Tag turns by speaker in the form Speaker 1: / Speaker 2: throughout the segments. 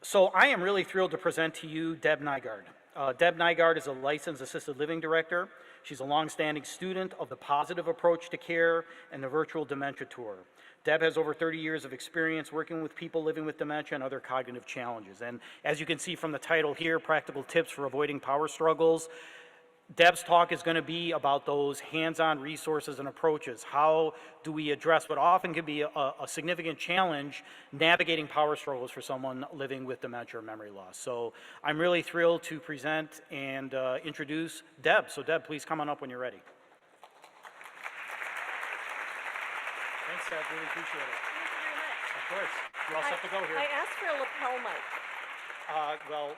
Speaker 1: So I am really thrilled to present to you Deb Nygaard. Deb Nygaard is a licensed assisted living director. She's a longstanding student of the positive approach to care and the virtual dementia tour. Deb has over 30 years of experience working with people living with dementia and other cognitive challenges. And as you can see from the title here, Practical Tips for Avoiding Power Struggles, Deb's talk is going to be about those hands-on resources and approaches. How do we address what often can be a significant challenge, navigating power struggles for someone living with dementia or memory loss? So I'm really thrilled to present and introduce Deb. So Deb, please come on up when you're ready. Thanks, Deb. Really appreciate it.
Speaker 2: Thank you very much.
Speaker 1: Of course. You're all set to go here.
Speaker 2: I asked for a lapel mic.
Speaker 1: Well,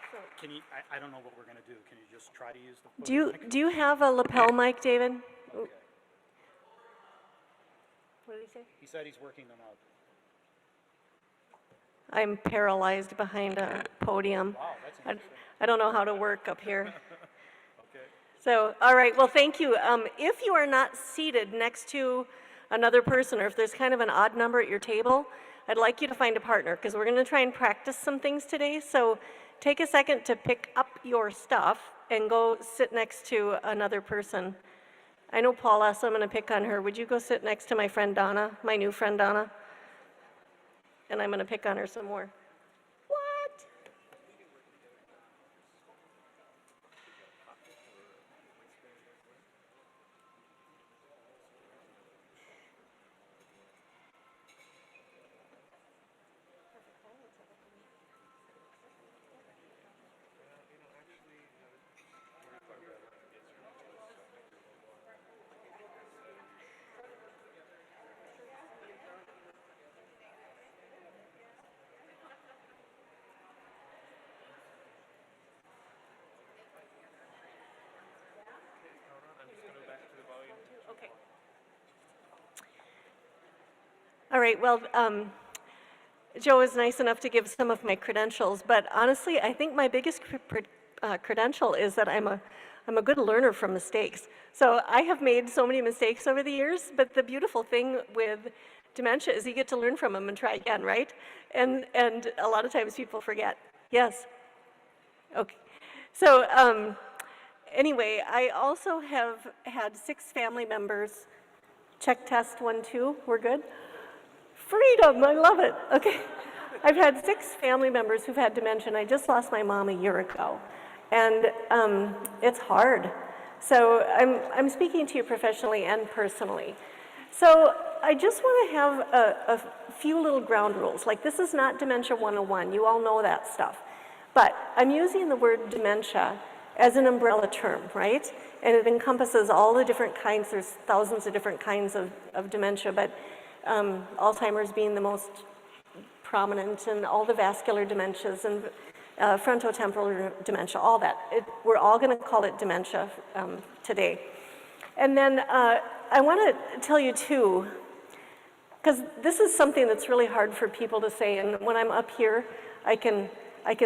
Speaker 1: can you, I don't know what we're going to do. Can you just try to use the...
Speaker 2: Do you have a lapel mic, David?
Speaker 1: Okay.
Speaker 2: What did he say?
Speaker 1: He said he's working them out.
Speaker 2: I'm paralyzed behind a podium.
Speaker 1: Wow, that's interesting.
Speaker 2: I don't know how to work up here.
Speaker 1: Okay.
Speaker 2: So, all right, well, thank you. If you are not seated next to another person, or if there's kind of an odd number at your table, I'd like you to find a partner, because we're going to try and practice some things today. So take a second to pick up your stuff and go sit next to another person. I know Paula, so I'm going to pick on her. Would you go sit next to my friend Donna, my new friend Donna? And I'm going to pick on her some more. What? Okay. All right, well, Joe is nice enough to give some of my credentials, but honestly, I think my biggest credential is that I'm a good learner from mistakes. So I have made so many mistakes over the years, but the beautiful thing with dementia is you get to learn from them and try again, right? And a lot of times people forget. Yes? Okay. So anyway, I also have had 6 family members. Check test 1, 2, we're good? Freedom, I love it. Okay. I've had 6 family members who've had dementia, and I just lost my mom a year ago. And it's hard. So I'm speaking to you professionally and personally. So I just want to have a few little ground rules. Like, this is not Dementia 101. You all know that stuff. But I'm using the word dementia as an umbrella term, right? And it encompasses all the different kinds. There's thousands of different kinds of dementia, but Alzheimer's being the most prominent, and all the vascular dementias, and frontotemporal dementia, all that. We're all going to call it dementia today. And then I want to tell you too, because this is something that's really hard for people to say, and when I'm up here, I can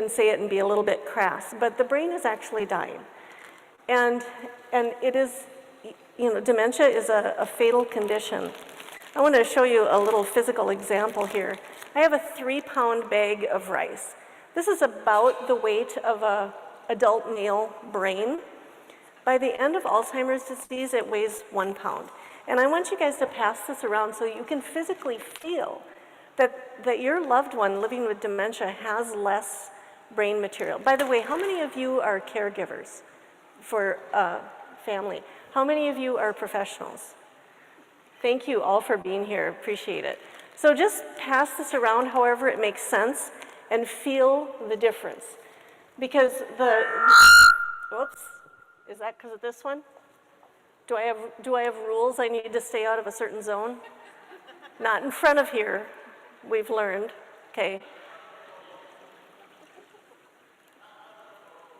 Speaker 2: say it and be a little bit crass, but the brain is actually dying. And it is, dementia is a fatal condition. I want to show you a little physical example here. I have a 3-pound bag of rice. This is about the weight of an adult male brain. By the end of Alzheimer's disease, it weighs 1 pound. And I want you guys to pass this around so you can physically feel that your loved one living with dementia has less brain material. By the way, how many of you are caregivers for family? How many of you are professionals? Thank you all for being here, appreciate it. So just pass this around however it makes sense and feel the difference. Because whoops, is that because of this one? Do I have rules I need to stay out of a certain zone? Not in front of here, we've learned, okay.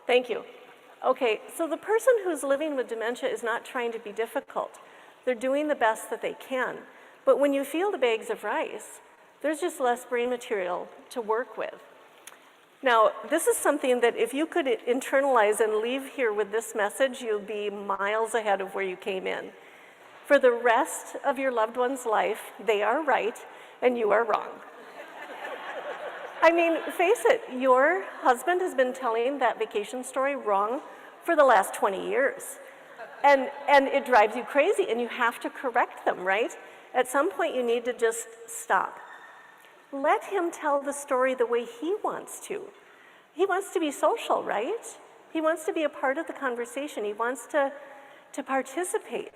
Speaker 2: Thank you. Okay, so the person who's living with dementia is not trying to be difficult. They're doing the best that they can. But when you feel the bags of rice, there's just less brain material to work with. Now, this is something that if you could internalize and leave here with this message, you'll be miles ahead of where you came in. For the rest of your loved one's life, they are right and you are wrong. I mean, face it, your husband has been telling that vacation story wrong for the last 20 years. And it drives you crazy, and you have to correct them, right? At some point, you need to just stop. Let him tell the story the way he wants to. He wants to be social, right? He wants to be a part of the conversation. He wants to participate.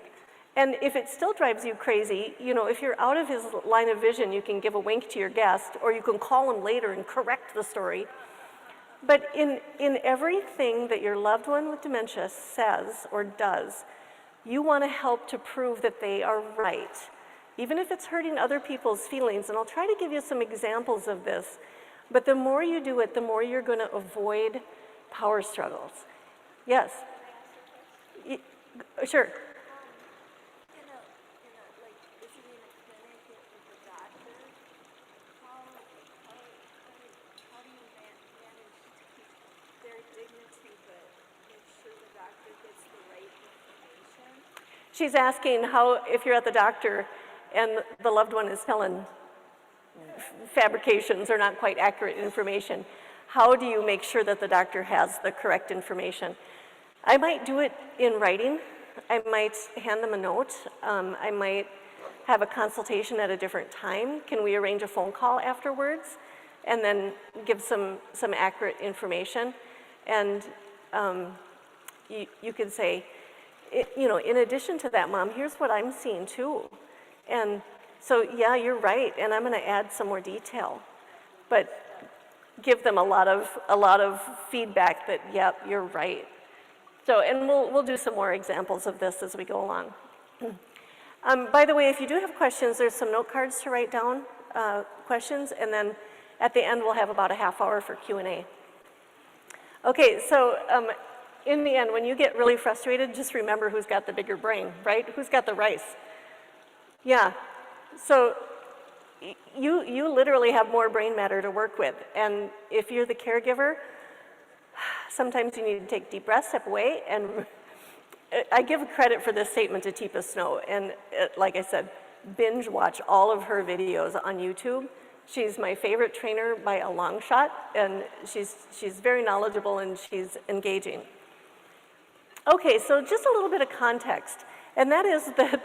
Speaker 2: And if it still drives you crazy, you know, if you're out of his line of vision, you can give a wink to your guest, or you can call him later and correct the story. But in everything that your loved one with dementia says or does, you want to help to prove that they are right, even if it's hurting other people's feelings. And I'll try to give you some examples of this. But the more you do it, the more you're going to avoid power struggles. Yes? Sure. She's asking how, if you're at the doctor and the loved one is telling fabrications or not quite accurate information, how do you make sure that the doctor has the correct information? I might do it in writing. I might hand them a note. I might have a consultation at a different time. Can we arrange a phone call afterwards? And then give some accurate information. And you could say, you know, in addition to that, Mom, here's what I'm seeing too. And so, yeah, you're right, and I'm gonna add some more detail. But give them a lot of feedback that, yep, you're right. So, and we'll do some more examples of this as we go along. By the way, if you do have questions, there's some note cards to write down questions, and then at the end, we'll have about a half hour for Q&A. Okay, so in the end, when you get really frustrated, just remember who's got the bigger brain, right? Who's got the rice? Yeah, so you literally have more brain matter to work with. And if you're the caregiver, sometimes you need to take deep breaths, step away, and I give credit for this statement to Teepa Snow. And like I said, binge watch all of her videos on YouTube. She's my favorite trainer by a long shot, and she's very knowledgeable and she's engaging. Okay, so just a little bit of context, and that is that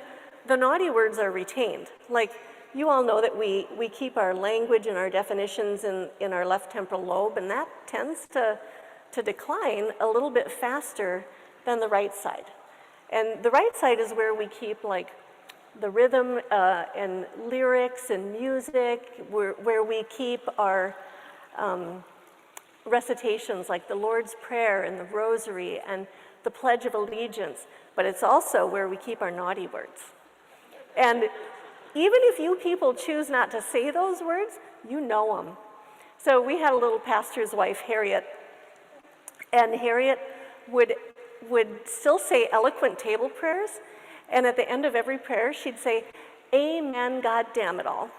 Speaker 2: the naughty words are retained. Like, you all know that we keep our language and our definitions in our left temporal lobe, and that tends to decline a little bit faster than the right side. And the right side is where we keep like the rhythm and lyrics and music, where we keep our recitations like the Lord's Prayer and the Rosary and the Pledge of Allegiance, but it's also where we keep our naughty words. And even if you people choose not to say those words, you know them. So we had a little pastor's wife, Harriet, and Harriet would still say eloquent table prayers, and at the end of every prayer, she'd say, "Amen, God damn it all."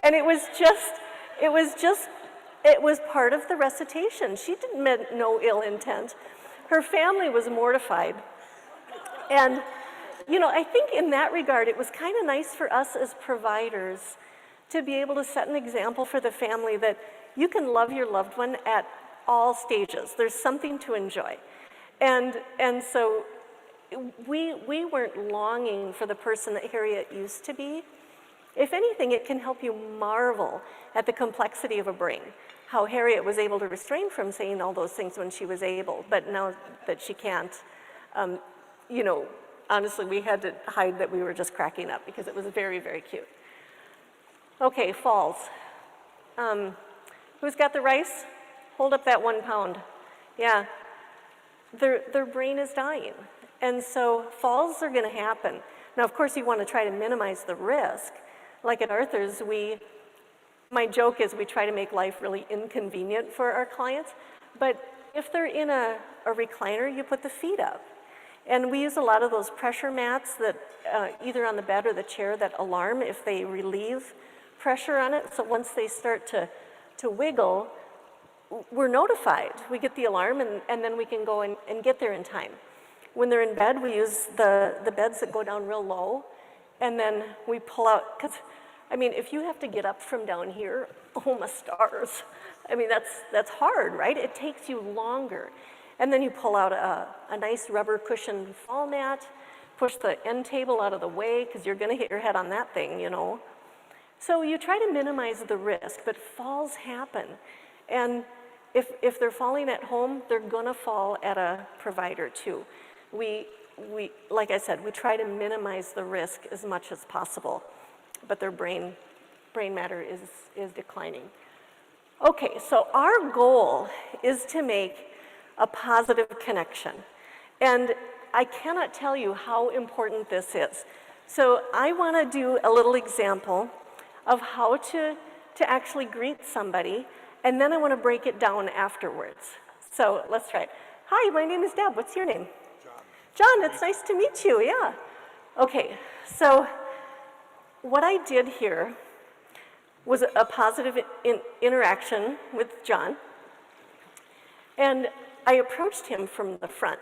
Speaker 2: And it was part of the recitation. She didn't mean no ill intent. Her family was mortified. And, you know, I think in that regard, it was kind of nice for us as providers to be able to set an example for the family that you can love your loved one at all stages. There's something to enjoy. And so we weren't longing for the person that Harriet used to be. If anything, it can help you marvel at the complexity of a brain, how Harriet was able to refrain from saying all those things when she was able, but now that she can't, you know, honestly, we had to hide that we were just cracking up because it was very, very cute. Okay, falls. Who's got the rice? Hold up that 1 pound. Yeah, their brain is dying. And so falls are gonna happen. Now, of course, you wanna try to minimize the risk. Like at Arthur's, my joke is we try to make life really inconvenient for our clients, but if they're in a recliner, you put the feet up. And we use a lot of those pressure mats that either on the bed or the chair that alarm if they relieve pressure on it. So once they start to wiggle, we're notified. We get the alarm and then we can go and get there in time. When they're in bed, we use the beds that go down real low, and then we pull out, because, I mean, if you have to get up from down here, oh my stars. I mean, that's hard, right? It takes you longer. And then you pull out a nice rubber cushioned fall mat, push the end table out of the way, because you're gonna hit your head on that thing, you know. So you try to minimize the risk, but falls happen. And if they're falling at home, they're gonna fall at a provider too. We, like I said, we try to minimize the risk as much as possible, but their brain matter is declining. Okay, so our goal is to make a positive connection. And I cannot tell you how important this is. So I wanna do a little example of how to actually greet somebody, and then I wanna break it down afterwards. So let's try it. Hi, my name is Deb, what's your name? John, it's nice to meet you, yeah. Okay, so what I did here was a positive interaction with John, and I approached him from the front,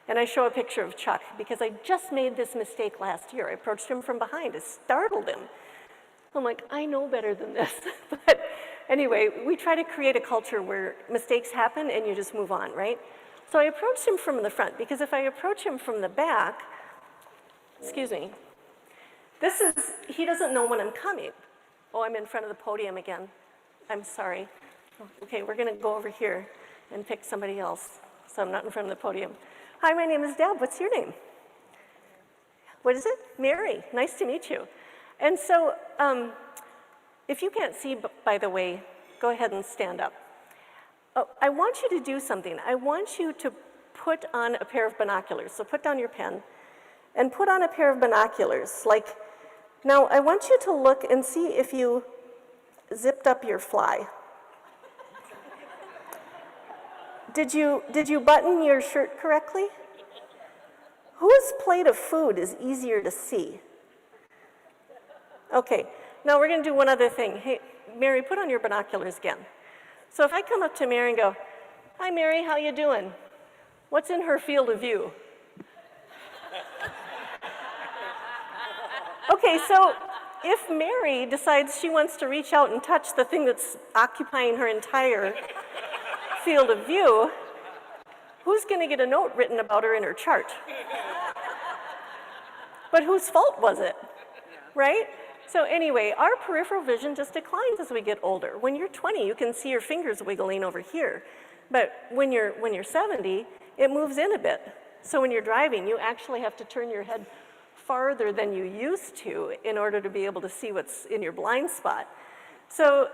Speaker 2: and I show a picture of Chuck because I just made this mistake last year. I approached him from behind, it startled him. I'm like, I know better than this. But anyway, we try to create a culture where mistakes happen and you just move on, right? So I approached him from the front because if I approach him from the back, excuse me, he doesn't know when I'm coming. Oh, I'm in front of the podium again. I'm sorry. Okay, we're gonna go over here and pick somebody else so I'm not in front of the podium. Hi, my name is Deb, what's your name? What is it? Mary, nice to meet you. And so, if you can't see, by the way, go ahead and stand up. Oh, I want you to do something. I want you to put on a pair of binoculars. So put down your pen and put on a pair of binoculars. Now I want you to look and see if you zipped up your fly. Did you button your shirt correctly? Whose plate of food is easier to see? Okay, now we're gonna do one other thing. Hey, Mary, put on your binoculars again. So if I come up to Mary and go, hi Mary, how you doing? What's in her field of view? Okay, so if Mary decides she wants to reach out and touch the thing that's occupying her entire field of view, who's gonna get a note written about her in her chart? But whose fault was it, right? So anyway, our peripheral vision just declines as we get older. When you're 20, you can see your fingers wiggling over here. But when you're 70, it moves in a bit. So when you're driving, you actually have to turn your head farther than you used to in order to be able to see what's in your blind spot. So,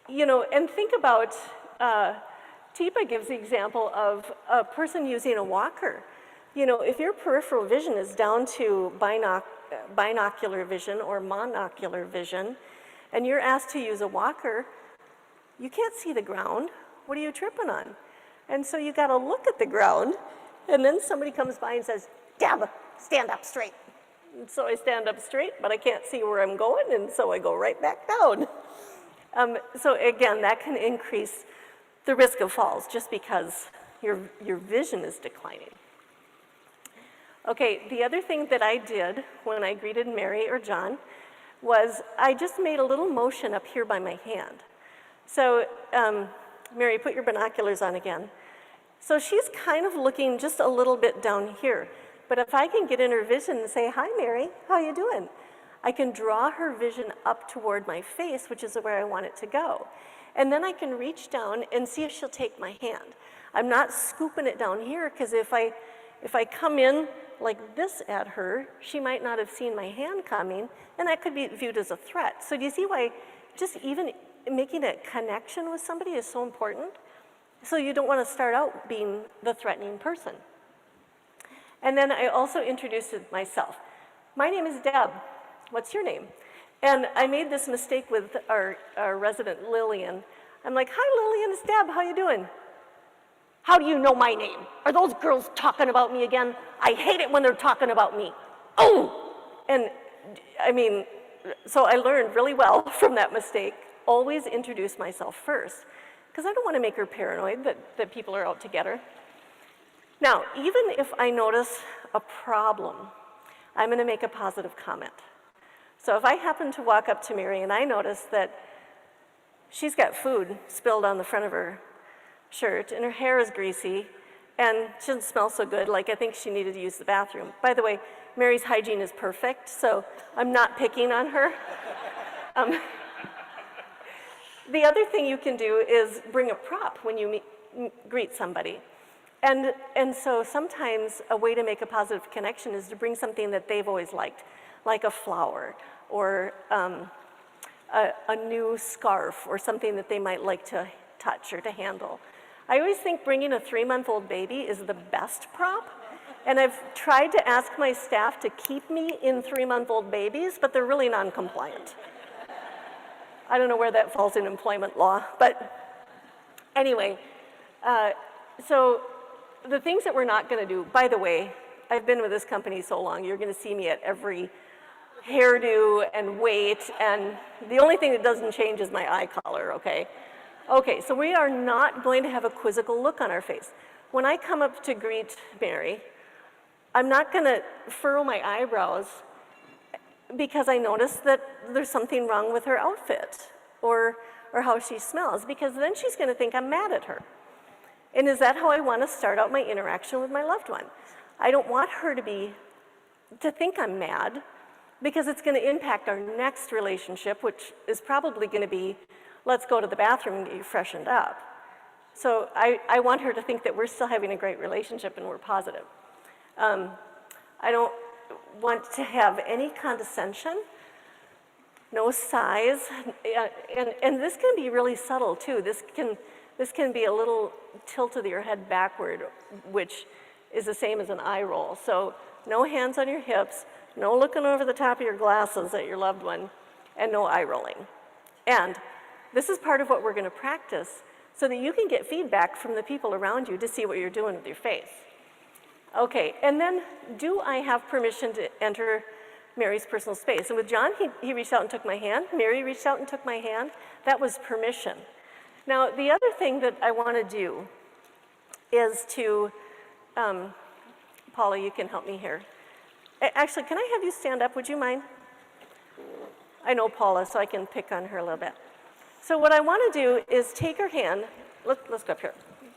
Speaker 2: you know, and think about, Teepa gives the example of a person using a walker. You know, if your peripheral vision is down to binocular vision or monocular vision, and you're asked to use a walker, you can't see the ground. What are you tripping on? And so you gotta look at the ground, and then somebody comes by and says, Deb, stand up straight. And so I stand up straight, but I can't see where I'm going, and so I go right back down. So again, that can increase the risk of falls just because your vision is declining. Okay, the other thing that I did when I greeted Mary or John was I just made a little motion up here by my hand. So, Mary, put your binoculars on again. So she's kind of looking just a little bit down here. But if I can get in her vision and say, hi, Mary, how you doing? I can draw her vision up toward my face, which is where I want it to go. And then I can reach down and see if she'll take my hand. I'm not scooping it down here, because if I come in like this at her, she might not have seen my hand coming, and that could be viewed as a threat. So do you see why just even making a connection with somebody is so important? So you don't want to start out being the threatening person. And then I also introduced myself. My name is Deb. What's your name? And I made this mistake with our resident Lillian. I'm like, hi Lillian, it's Deb, how you doing? How do you know my name? Are those girls talking about me again? I hate it when they're talking about me. Oh! And I mean, so I learned really well from that mistake, always introduce myself first, because I don't want to make her paranoid that people are out to get her. Now, even if I notice a problem, I'm going to make a positive comment. So if I happen to walk up to Mary and I notice that she's got food spilled on the front of her shirt and her hair is greasy and she doesn't smell so good, like I think she needed to use the bathroom. By the way, Mary's hygiene is perfect, so I'm not picking on her. The other thing you can do is bring a prop when you greet somebody. And so sometimes a way to make a positive connection is to bring something that they've always liked, like a flower or a new scarf or something that they might like to touch or to handle. I always think bringing a 3-month-old baby is the best prop. And I've tried to ask my staff to keep me in 3-month-old babies, but they're really non-compliant. I don't know where that falls in employment law, but anyway, so the things that we're not going to do, by the way, I've been with this company so long, you're going to see me at every hairdo and weight, and the only thing that doesn't change is my eye color, okay? Okay, so we are not going to have a quizzical look on our face. When I come up to greet Mary, I'm not going to furrow my eyebrows because I notice that there's something wrong with her outfit or how she smells, because then she's going to think I'm mad at her. And is that how I want to start out my interaction with my loved one? I don't want her to think I'm mad, because it's going to impact our next relationship, which is probably going to be, let's go to the bathroom and get you freshened up. So I want her to think that we're still having a great relationship and we're positive. I don't want to have any condescension, no sighs, and this can be really subtle too. This can be a little tilt of your head backward, which is the same as an eye roll. So no hands on your hips, no looking over the top of your glasses at your loved one, and no eye rolling. And this is part of what we're going to practice so that you can get feedback from the people around you to see what you're doing with your face. Okay, and then do I have permission to enter Mary's personal space? And with John, he reached out and took my hand. Mary reached out and took my hand. That was permission. Now, the other thing that I want to do is to, Paula, you can help me here. Actually, can I have you stand up? Would you mind? I know Paula, so I can pick on her a little bit. So what I want to do is take her hand. Let's go up here.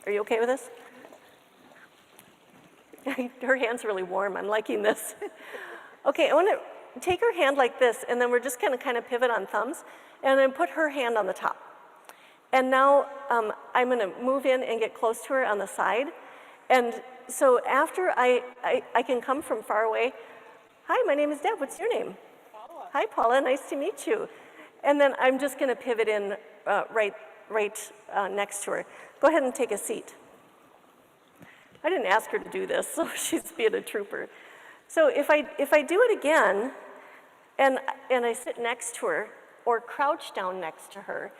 Speaker 2: Are you okay with this? Her hand's really warm. I'm liking this. Okay, I want to take her hand like this, and then we're just going to kind of pivot on thumbs, and then put her hand on the top. And now I'm going to move in and get close to her on the side. And so after I can come from far away. Hi, my name is Deb. What's your name? Paula. Hi, Paula. Nice to meet you. And then I'm just going to pivot in right next to her. Go ahead and take a seat. I didn't ask her to do this, so she's being a trooper. So if I do it again, and I sit next to her or crouch down next to her,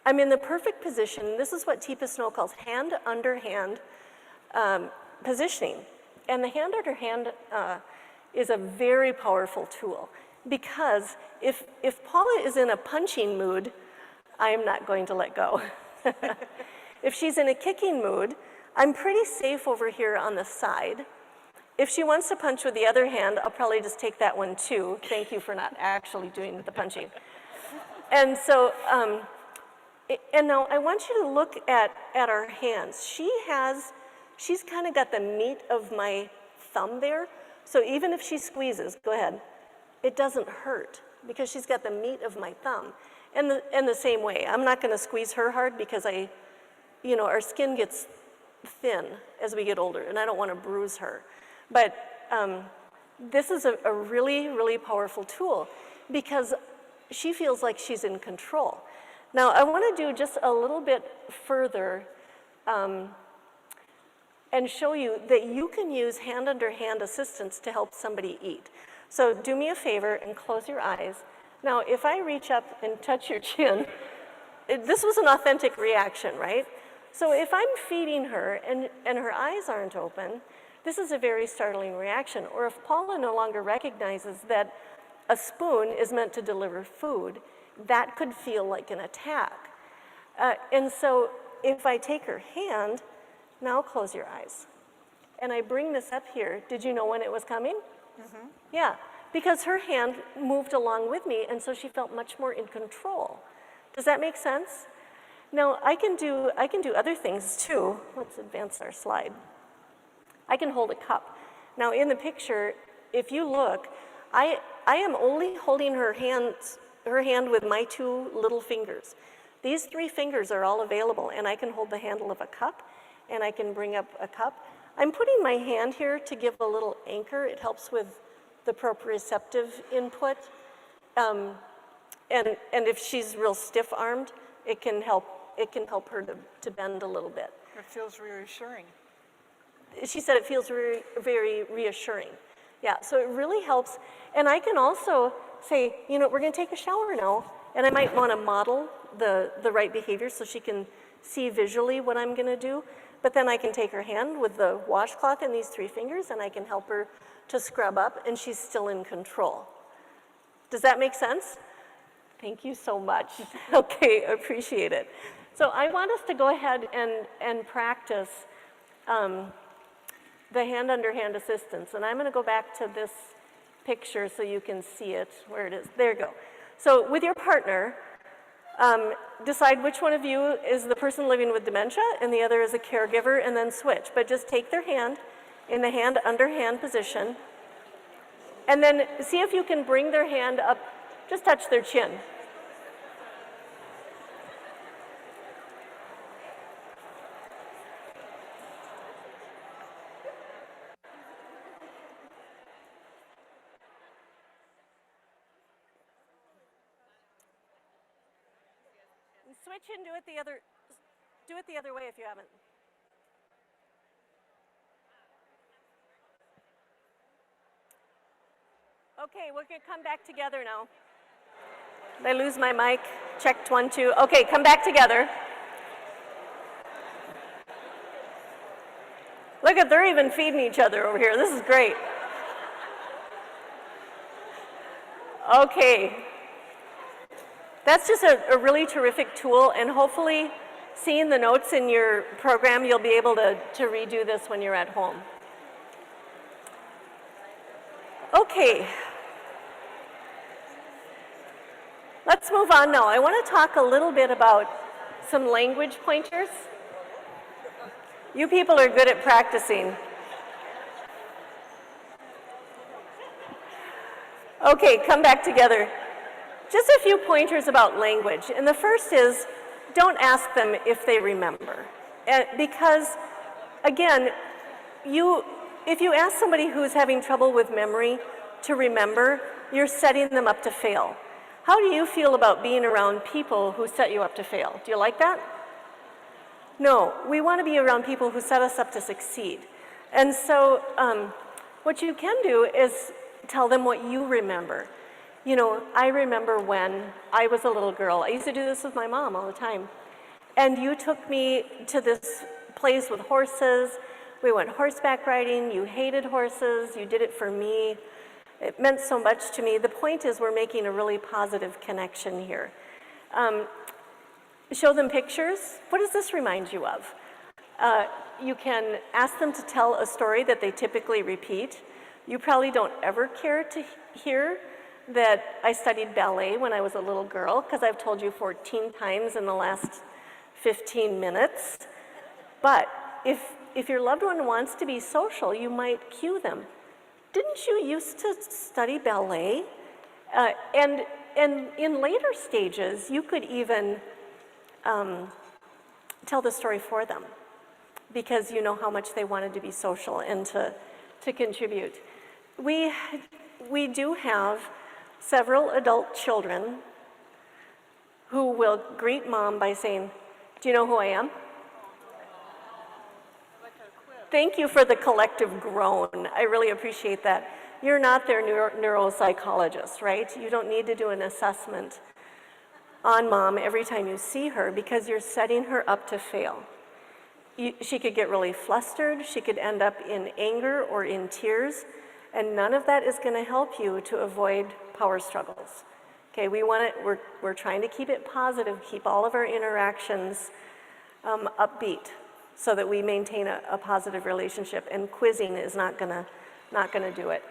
Speaker 2: I'm in the perfect position. This is what Teepa Snow calls hand under hand positioning. And the hand under hand is a very powerful tool, because if Paula is in a punching mood, I am not going to let go. If she's in a kicking mood, I'm pretty safe over here on the side. If she wants to punch with the other hand, I'll probably just take that one too. Thank you for not actually doing the punching. And so, and now I want you to look at our hands. She's kind of got the meat of my thumb there. So even if she squeezes, go ahead, it doesn't hurt because she's got the meat of my thumb. And the same way, I'm not going to squeeze her hard because our skin gets thin as we get older, and I don't want to bruise her. But this is a really, really powerful tool because she feels like she's in control. Now, I want to do just a little bit further and show you that you can use hand under hand assistance to help somebody eat. So do me a favor and close your eyes. Now, if I reach up and touch your chin, this was an authentic reaction, right? So if I'm feeding her and her eyes aren't open, this is a very startling reaction. Or if Paula no longer recognizes that a spoon is meant to deliver food, that could feel like an attack. And so if I take her hand, now close your eyes. And I bring this up here. Did you know when it was coming? Yeah, because her hand moved along with me, and so she felt much more in control. Does that make sense? Now, I can do other things too. Let's advance our slide. I can hold a cup. Now, in the picture, if you look, I am only holding her hand with my 2 little fingers. These 3 fingers are all available, and I can hold the handle of a cup, and I can bring up a cup. I'm putting my hand here to give a little anchor. It helps with the proprioceptive input. And if she's real stiff-armed, it can help her to bend a little bit.
Speaker 3: It feels reassuring.
Speaker 2: She said it feels very, very reassuring. Yeah, so it really helps. And I can also say, you know, we're going to take a shower now, and I might want to model the right behavior so she can see visually what I'm going to do. But then I can take her hand with the washcloth and these 3 fingers, and I can help her to scrub up, and she's still in control. Does that make sense? Thank you so much. Okay, appreciate it. So I want us to go ahead and practice the hand-under-hand assistance. And I'm going to go back to this picture so you can see it, where it is. There you go. So with your partner, decide which one of you is the person living with dementia and the other is a caregiver, and then switch. But just take their hand in the hand-under-hand position, and then see if you can bring their hand up, just touch their chin. Switch and do it the other way if you haven't. Okay, we're gonna come back together now. Did I lose my mic? Checked 1, 2. Okay, come back together. Look at, they're even feeding each other over here. This is great. Okay. That's just a really terrific tool, and hopefully seeing the notes in your program, you'll be able to redo this when you're at home. Okay. Let's move on now. I want to talk a little bit about some language pointers. You people are good at practicing. Okay, come back together. Just a few pointers about language. And the first is, don't ask them if they remember. Because, again, if you ask somebody who's having trouble with memory to remember, you're setting them up to fail. How do you feel about being around people who set you up to fail? Do you like that? No, we want to be around people who set us up to succeed. And so what you can do is tell them what you remember. You know, I remember when I was a little girl. I used to do this with my mom all the time. And you took me to this place with horses. We went horseback riding. You hated horses. You did it for me. It meant so much to me. The point is we're making a really positive connection here. Show them pictures. What does this remind you of? You can ask them to tell a story that they typically repeat. You probably don't ever care to hear that I studied ballet when I was a little girl, because I've told you 14 times in the last 15 minutes. But if your loved one wants to be social, you might cue them. Didn't you used to study ballet? And in later stages, you could even tell the story for them, because you know how much they wanted to be social and to contribute. We do have several adult children who will greet mom by saying, "Do you know who I am?" Thank you for the collective groan. I really appreciate that. You're not their neuropsychologist, right? You don't need to do an assessment on mom every time you see her, because you're setting her up to fail. She could get really flustered. She could end up in anger or in tears. And none of that is going to help you to avoid power struggles. Okay, we're trying to keep it positive, keep all of our interactions upbeat, so that we maintain a positive relationship. And quizzing is not gonna do it.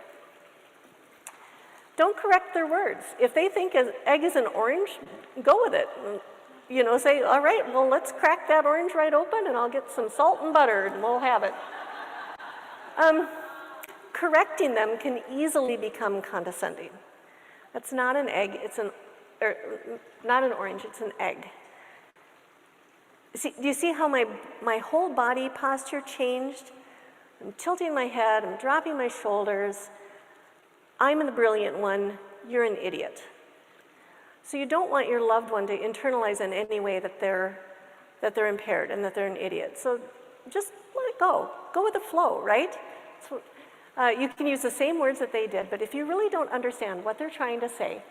Speaker 2: Don't correct their words. If they think an egg is an orange, go with it. You know, say, all right, well, let's crack that orange right open and I'll get some salt and butter and we'll have it. Correcting them can easily become condescending. That's not an egg, not an orange, it's an egg. See, do you see how my whole body posture changed? I'm tilting my head, I'm dropping my shoulders. I'm the brilliant one, you're an idiot. So you don't want your loved one to internalize in any way that they're impaired and that they're an idiot. So just let it go. Go with the flow, right? So, you can use the same words that they did, but if you really don't understand what they're trying to say,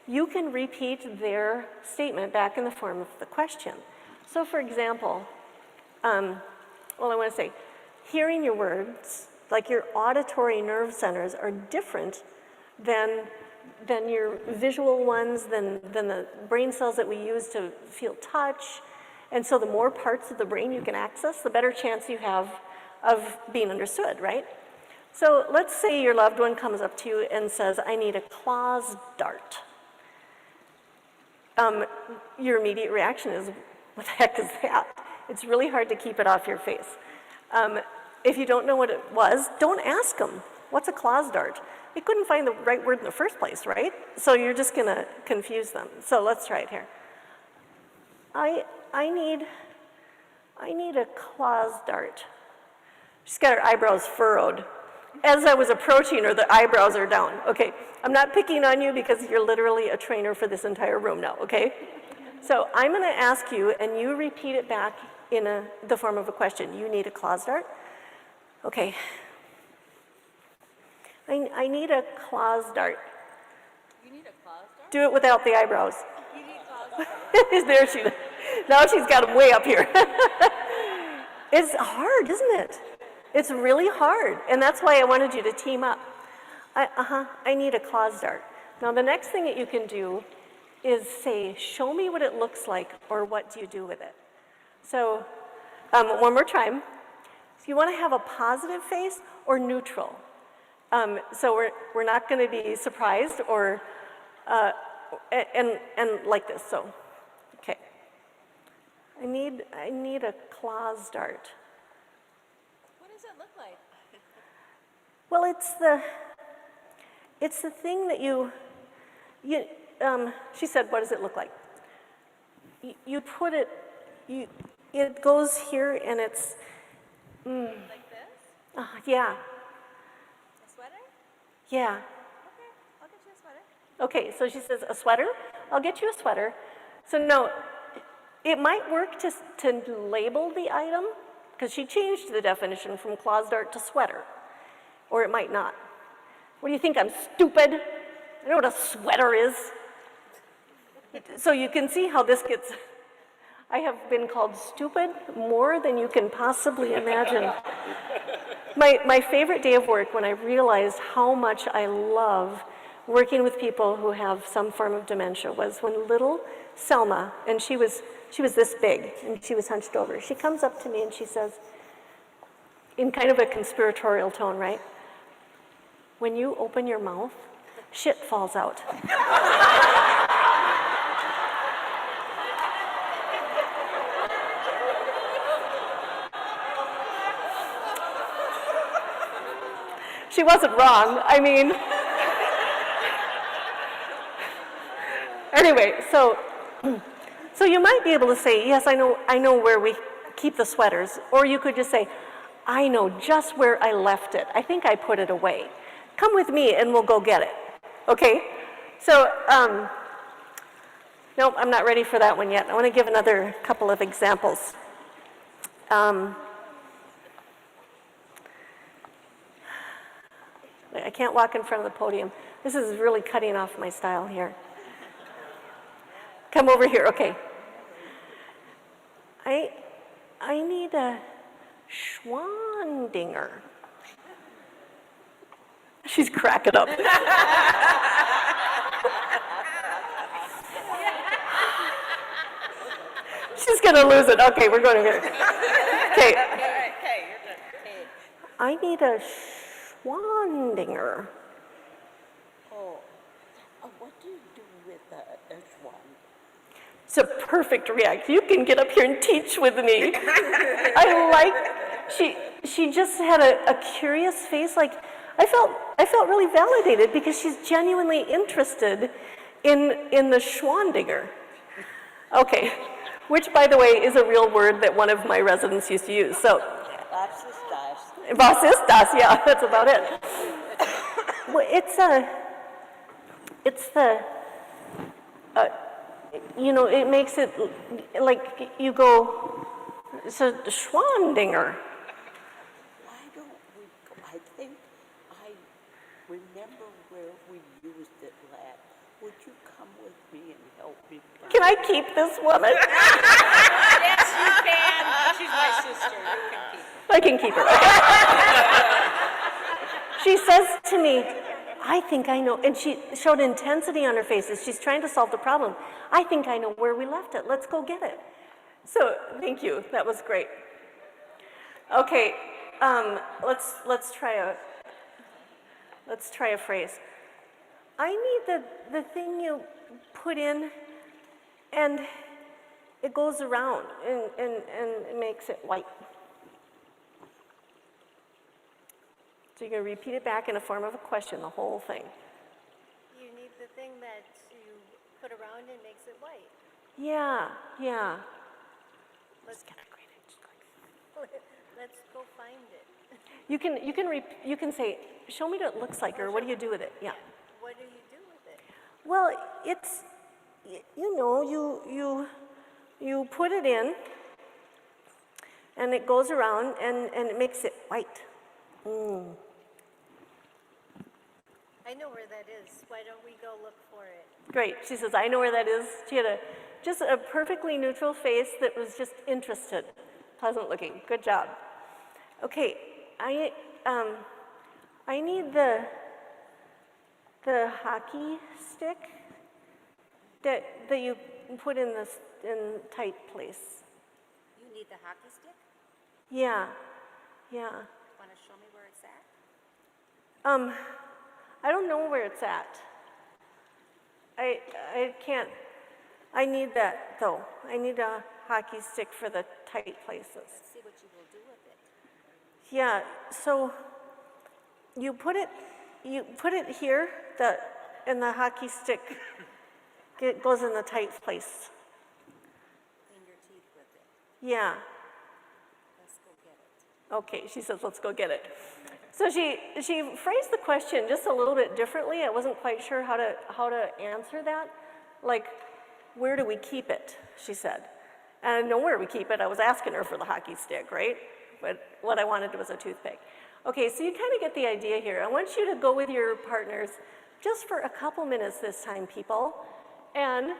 Speaker 2: you can repeat their statement back in the form of the question. So for example, I want to say, hearing your words, like your auditory nerve centers are different than your visual ones, than the brain cells that we use to feel touch. And so the more parts of the brain you can access, the better chance you have of being understood, right? So let's say your loved one comes up to you and says, I need a claws dart. Your immediate reaction is, what the heck is that? It's really hard to keep it off your face. If you don't know what it was, don't ask them, what's a claws dart? They couldn't find the right word in the first place, right? So you're just gonna confuse them. So let's try it here. I need a claws dart. She's got her eyebrows furrowed. As I was approaching her, the eyebrows are down. Okay, I'm not picking on you because you're literally a trainer for this entire room now, okay? So I'm gonna ask you, and you repeat it back in the form of a question. You need a claws dart? Okay. I need a claws dart.
Speaker 3: You need a claws dart?
Speaker 2: Do it without the eyebrows.
Speaker 3: You need claws dart?
Speaker 2: There she, now she's got them way up here. It's hard, isn't it? It's really hard, and that's why I wanted you to team up. I need a claws dart. Now the next thing that you can do is say, show me what it looks like, or what do you do with it? So one more time. If you want to have a positive face or neutral. So we're not going to be surprised or and like this. So, okay. I need a claws dart.
Speaker 3: What does it look like?
Speaker 2: Well, it's the thing that you she said, what does it look like? You put it, it goes here and it's
Speaker 3: Like this?
Speaker 2: yeah.
Speaker 3: A sweater?
Speaker 2: Yeah.
Speaker 3: Okay, I'll get you a sweater.
Speaker 2: Okay, so she says, a sweater? I'll get you a sweater. So no, it might work to label the item, because she changed the definition from claws dart to sweater, or it might not. What do you think, I'm stupid? I know what a sweater is. So you can see how this gets, I have been called stupid more than you can possibly imagine. My favorite day of work, when I realized how much I love working with people who have some form of dementia, was when little Selma, and she was this big, and she was hunched over. She comes up to me and she says, in kind of a conspiratorial tone, right? When you open your mouth, shit falls out. She wasn't wrong. I mean, anyway, so you might be able to say, yes, I know where we keep the sweaters, or you could just say, I know just where I left it. I think I put it away. Come with me and we'll go get it. Okay? So, nope, I'm not ready for that one yet. I want to give another couple of examples. I can't walk in front of the podium. This is really cutting off my style here. Come over here, okay. I need a Schwandinger. She's cracking up. She's gonna lose it. Okay, we're going to get her. Okay.
Speaker 3: Okay, you're good. Okay.
Speaker 2: I need a Schwandinger.
Speaker 3: Oh.
Speaker 2: a perfect react. You can get up here and teach with me. She just had a curious face. Like, I felt really validated because she's genuinely interested in the Schwandinger. Okay, which, by the way, is a real word that one of my residents used to use. So, was ist das? Yeah, that's about it. Well, it makes it like you go, so Schwandinger.
Speaker 4: Why don't we go, I think I remember where we used it last. Would you come with me and help me?
Speaker 2: Can I keep this woman?
Speaker 3: Yes, you can. She's my sister. You can keep her.
Speaker 2: I can keep her. She says to me, I think I know, and she showed intensity on her face as she's trying to solve the problem. I think I know where we left it. Let's go get it. So thank you. That was great. Okay, let's try a phrase. I need the thing you put in, and it goes around and it makes it white. So you're going to repeat it back in the form of a question, the whole thing.
Speaker 5: You need the thing that you put around and makes it white.
Speaker 2: Yeah.
Speaker 5: Let's go find it.
Speaker 2: You can say, show me what it looks like, or what do you do with it? Yeah.
Speaker 5: What do you do with it?
Speaker 2: Well, it's, you put it in, and it goes around, and it makes it white.
Speaker 5: I know where that is. Why don't we go look for it?
Speaker 2: Great. She says, I know where that is. She had just a perfectly neutral face that was just interested, pleasant looking. Good job. Okay, I need the hockey stick that you put in tight place.
Speaker 3: You need the hockey stick?
Speaker 2: Yeah.
Speaker 3: Want to show me where it's at?
Speaker 2: I don't know where it's at. I can't. I need that though. I need a hockey stick for the tight places.
Speaker 3: Let's see what you will do with it.
Speaker 2: Yeah. So you put it here. And the hockey stick goes in the tight place.
Speaker 3: Clean your teeth with it.
Speaker 2: Yeah.
Speaker 3: Let's go get it.
Speaker 2: Okay, she says, let's go get it. So she phrased the question just a little bit differently. I wasn't quite sure how to answer that. Like, where do we keep it, she said. And I know where we keep it. I was asking her for the hockey stick, right? But what I wanted was a toothpick. Okay, so you kind of get the idea here. I want you to go with your partners just for a couple minutes this time, people, and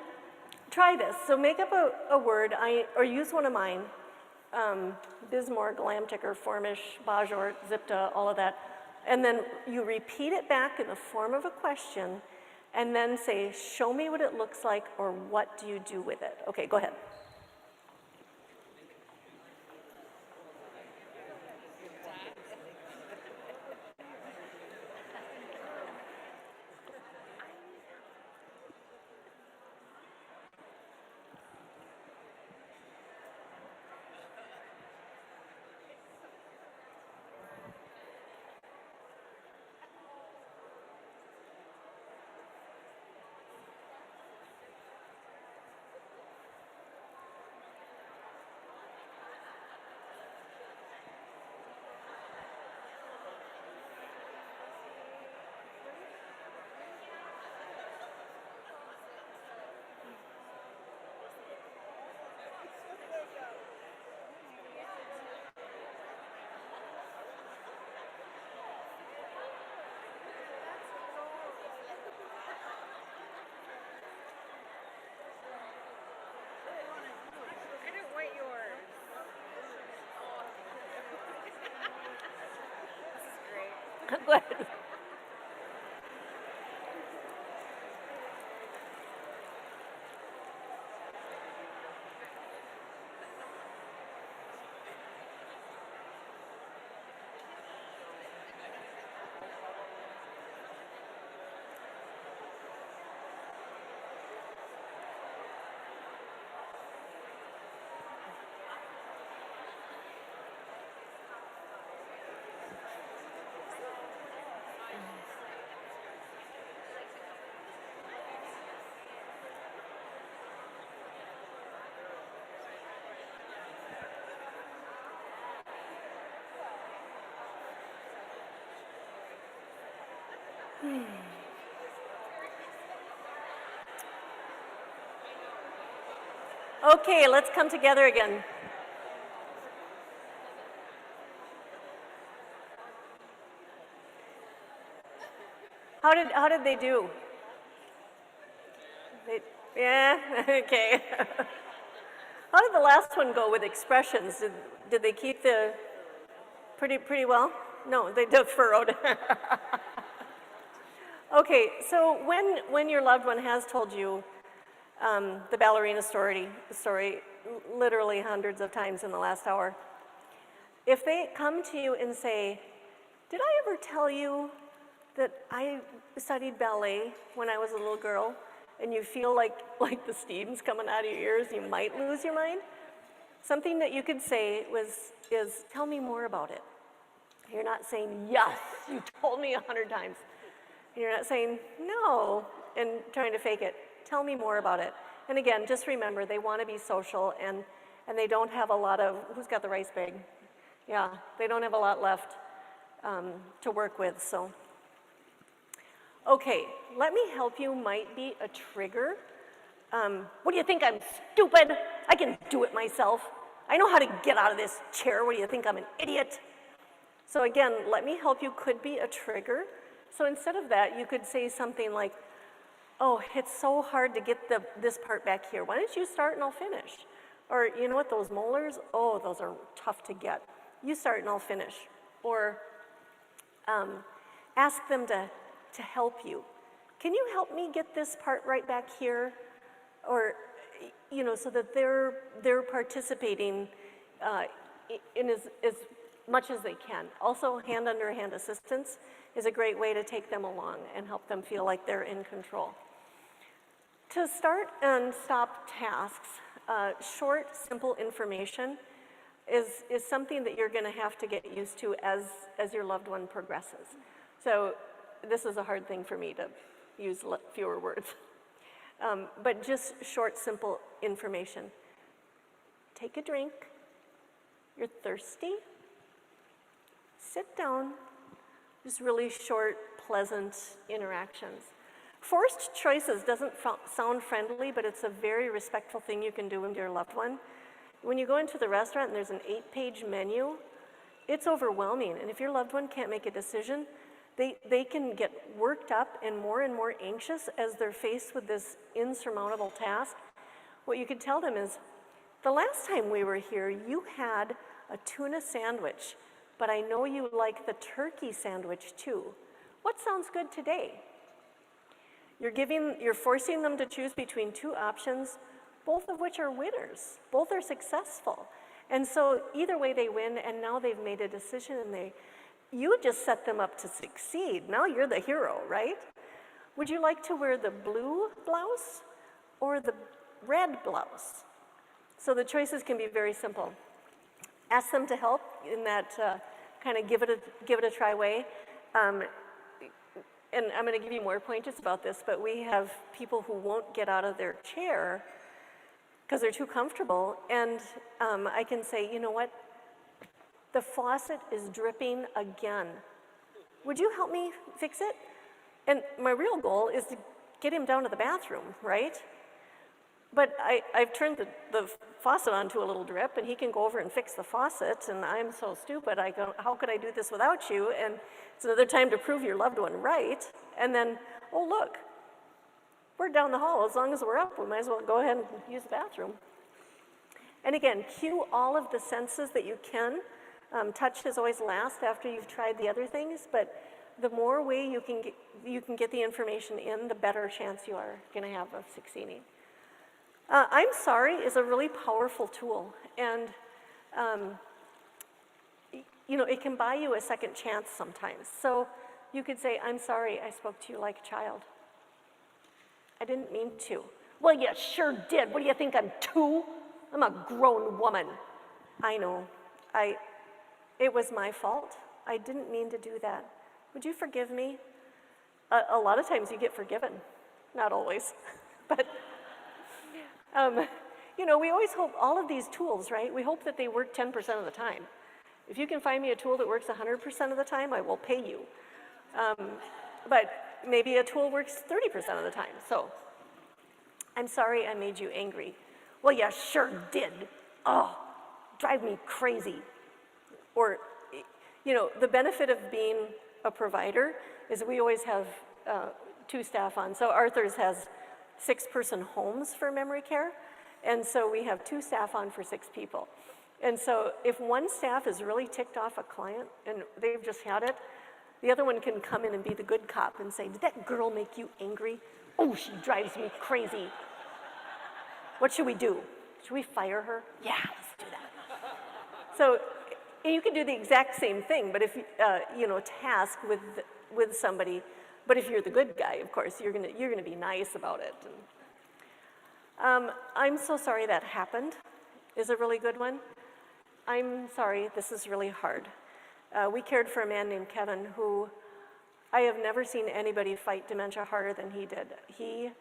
Speaker 2: try this. So make up a word, or use one of mine. Bismore, Galamticker, Formish, Bajor, Zipta, all of that. And then you repeat it back in the form of a question, and then say, show me what it looks like, or what do you do with it? Okay, go ahead.
Speaker 5: I don't want yours. This is great.
Speaker 2: Go ahead. Okay, let's come together again. How did they do? Yeah, okay. How did the last one go with expressions? Did they keep the pretty well? No, they did furrowed. Okay, so when your loved one has told you the ballerina story literally hundreds of times in the last hour, if they come to you and say, "Did I ever tell you that I studied ballet when I was a little girl?" and you feel like the steam's coming out of your ears, you might lose your mind. Something that you could say is, "Tell me more about it." You're not saying, "Yes, you told me 100 times." You're not saying, "No," and trying to fake it. Tell me more about it. And again, just remember, they want to be social, and they don't have a lot of, who's got the rice bag? Yeah, they don't have a lot left to work with, so. Okay, let me help you might be a trigger. What do you think, I'm stupid? I can do it myself. I know how to get out of this chair. What do you think, I'm an idiot? So again, let me help you could be a trigger. So instead of that, you could say something like, "Oh, it's so hard to get this part back here. Why don't you start and I'll finish?" Or, "You know what, those molars? Oh, those are tough to get. You start and I'll finish." Or ask them to help you. "Can you help me get this part right back here?" Or, you know, so that they're participating in as much as they can. Also, hand under hand assistance is a great way to take them along and help them feel like they're in control. To start and stop tasks, short, simple information is something that you're going to have to get used to as your loved one progresses. So this is a hard thing for me to use fewer words. But just short, simple information. Take a drink. You're thirsty. Sit down. Just really short, pleasant interactions. Forced choices doesn't sound friendly, but it's a very respectful thing you can do with your loved one. When you go into the restaurant and there's an 8-page menu, it's overwhelming. And if your loved one can't make a decision, they can get worked up and more anxious as they're faced with this insurmountable task. What you could tell them is, "The last time we were here, you had a tuna sandwich, but I know you like the turkey sandwich too. What sounds good today?" You're forcing them to choose between two options, both of which are winners. Both are successful. And so either way they win, and now they've made a decision, and you just set them up to succeed. Now you're the hero, right? Would you like to wear the blue blouse or the red blouse? So the choices can be very simple. Ask them to help in that kind of give it a try way. And I'm going to give you more pointers about this, but we have people who won't get out of their chair because they're too comfortable. And I can say, "You know what? The faucet is dripping again. Would you help me fix it?" And my real goal is to get him down to the bathroom, right? But I've turned the faucet onto a little drip, and he can go over and fix the faucet, and I'm so stupid, I go, "How could I do this without you?" And it's another time to prove your loved one right. And then, "Oh, look, we're down the hall. As long as we're up, we might as well go ahead and use the bathroom." And again, cue all of the senses that you can. Touch is always last after you've tried the other things, but the more way you can get the information in, the better chance you are going to have of succeeding. "I'm sorry" is a really powerful tool, and you know, it can buy you a second chance sometimes. So you could say, "I'm sorry, I spoke to you like a child. I didn't mean to." "Well, you sure did. What do you think, I'm 2? I'm a grown woman." "I know. It was my fault. I didn't mean to do that. Would you forgive me?" A lot of times you get forgiven. Not always, but you know, we always hope all of these tools, right? We hope that they work 10% of the time. If you can find me a tool that works 100% of the time, I will pay you. But maybe a tool works 30% of the time. So, I'm sorry I made you angry. Well, you sure did. Oh, drive me crazy. Or, you know, the benefit of being a provider is we always have 2 staff on. So Arthur's has 6-person homes for memory care. And so we have 2 staff on for 6 people. And so if one staff is really ticked off a client and they've just had it, the other one can come in and be the good cop and say, did that girl make you angry? Oh, she drives me crazy. What should we do? Should we fire her? Yeah, let's do that. So you can do the exact same thing, but if, you know, task with somebody, but if you're the good guy, of course, you're gonna be nice about it. And, I'm so sorry that happened is a really good one. I'm sorry, this is really hard. We cared for a man named Kevin who I have never seen anybody fight dementia harder than he did. He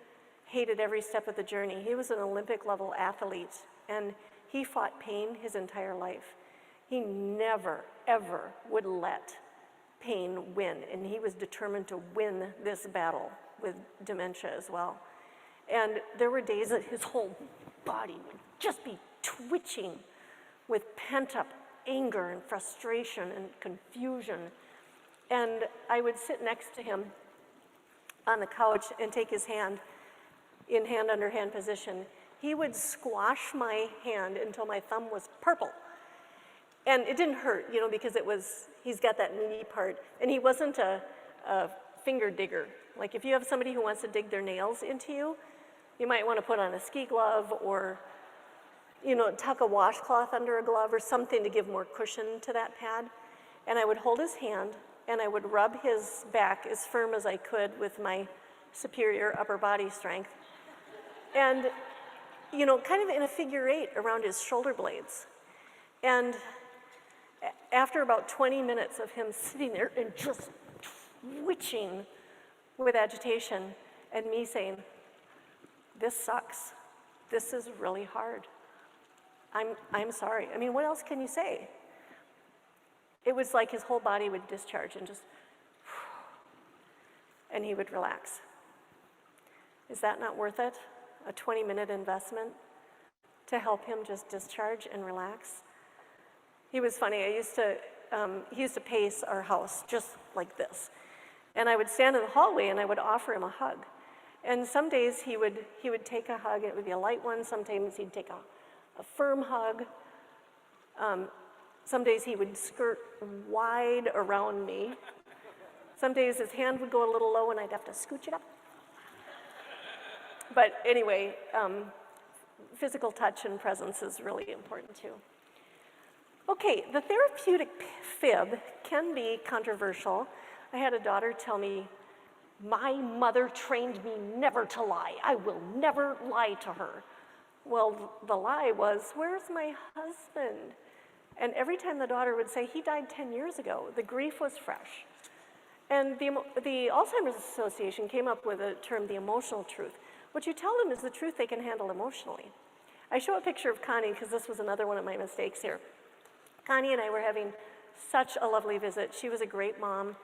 Speaker 2: hated every step of the journey. He was an Olympic level athlete and he fought pain his entire life. He never, ever would let pain win, and he was determined to win this battle with dementia as well. And there were days that his whole body would just be twitching with pent-up anger and frustration and confusion. And I would sit next to him on the couch and take his hand in hand-under-hand position. He would squash my hand until my thumb was purple. And it didn't hurt, you know, because he's got that meaty part. And he wasn't a finger digger. Like if you have somebody who wants to dig their nails into you, you might want to put on a ski glove or, you know, tuck a washcloth under a glove or something to give more cushion to that pad. And I would hold his hand and I would rub his back as firm as I could with my superior upper body strength. And, you know, kind of in a figure 8 around his shoulder blades. And after about 20 minutes of him sitting there and just twitching with agitation and me saying, this sucks. This is really hard. I'm sorry. I mean, what else can you say? It was like his whole body would discharge and just, and he would relax. Is that not worth it? A 20-minute investment to help him just discharge and relax? He was funny. He used to pace our house just like this. And I would stand in the hallway and I would offer him a hug. And some days he would take a hug, it would be a light one. Sometimes he'd take a firm hug. Some days he would skirt wide around me. Some days his hand would go a little low and I'd have to scooch it up. But anyway, physical touch and presence is really important too. Okay, the therapeutic fib can be controversial. I had a daughter tell me, my mother trained me never to lie. I will never lie to her. Well, the lie was, where's my husband? And every time the daughter would say, he died 10 years ago, the grief was fresh. And the Alzheimer's Association came up with a term, the emotional truth. What you tell them is the truth they can handle emotionally. I show a picture of Connie because this was another one of my mistakes here. Connie and I were having such a lovely visit. She was a great mom.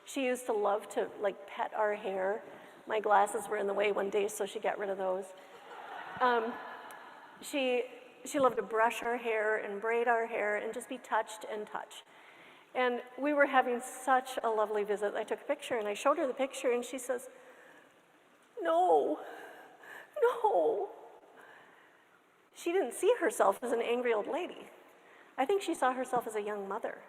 Speaker 2: She used to love to like pet our hair. My glasses were in the way one day, so she got rid of those. She loved to brush our hair and braid our hair and just be touched and touch. And we were having such a lovely visit. I took a picture and I showed her the picture and she says, no. She didn't see herself as an angry old lady. I think she saw herself as a young mother.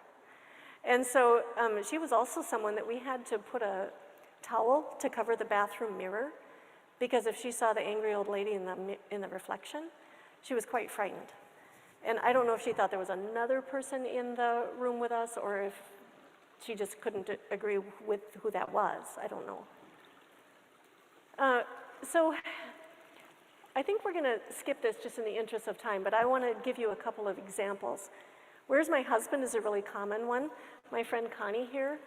Speaker 2: And so she was also someone that we had to put a towel to cover the bathroom mirror because if she saw the angry old lady in the reflection, she was quite frightened. And I don't know if she thought there was another person in the room with us or if she just couldn't agree with who that was. I don't know. So I think we're going to skip this just in the interest of time, but I want to give you a couple of examples. Where's my husband is a really common one. My friend Connie here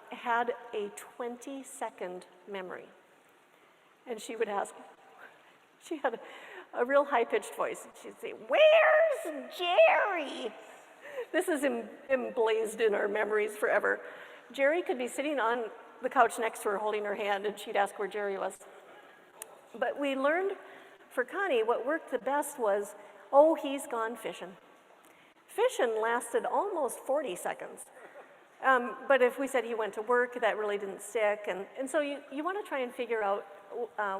Speaker 2: had a 20-second memory. And she would ask, she had a real high-pitched voice. She'd say, where's Jerry? This is emblazed in our memories forever. Jerry could be sitting on the couch next to her holding her hand, and she'd ask where Jerry was. But we learned for Connie, what worked the best was, oh, he's gone fishing. Fishing lasted almost 40 seconds. But if we said he went to work, that really didn't stick. And so you want to try and figure out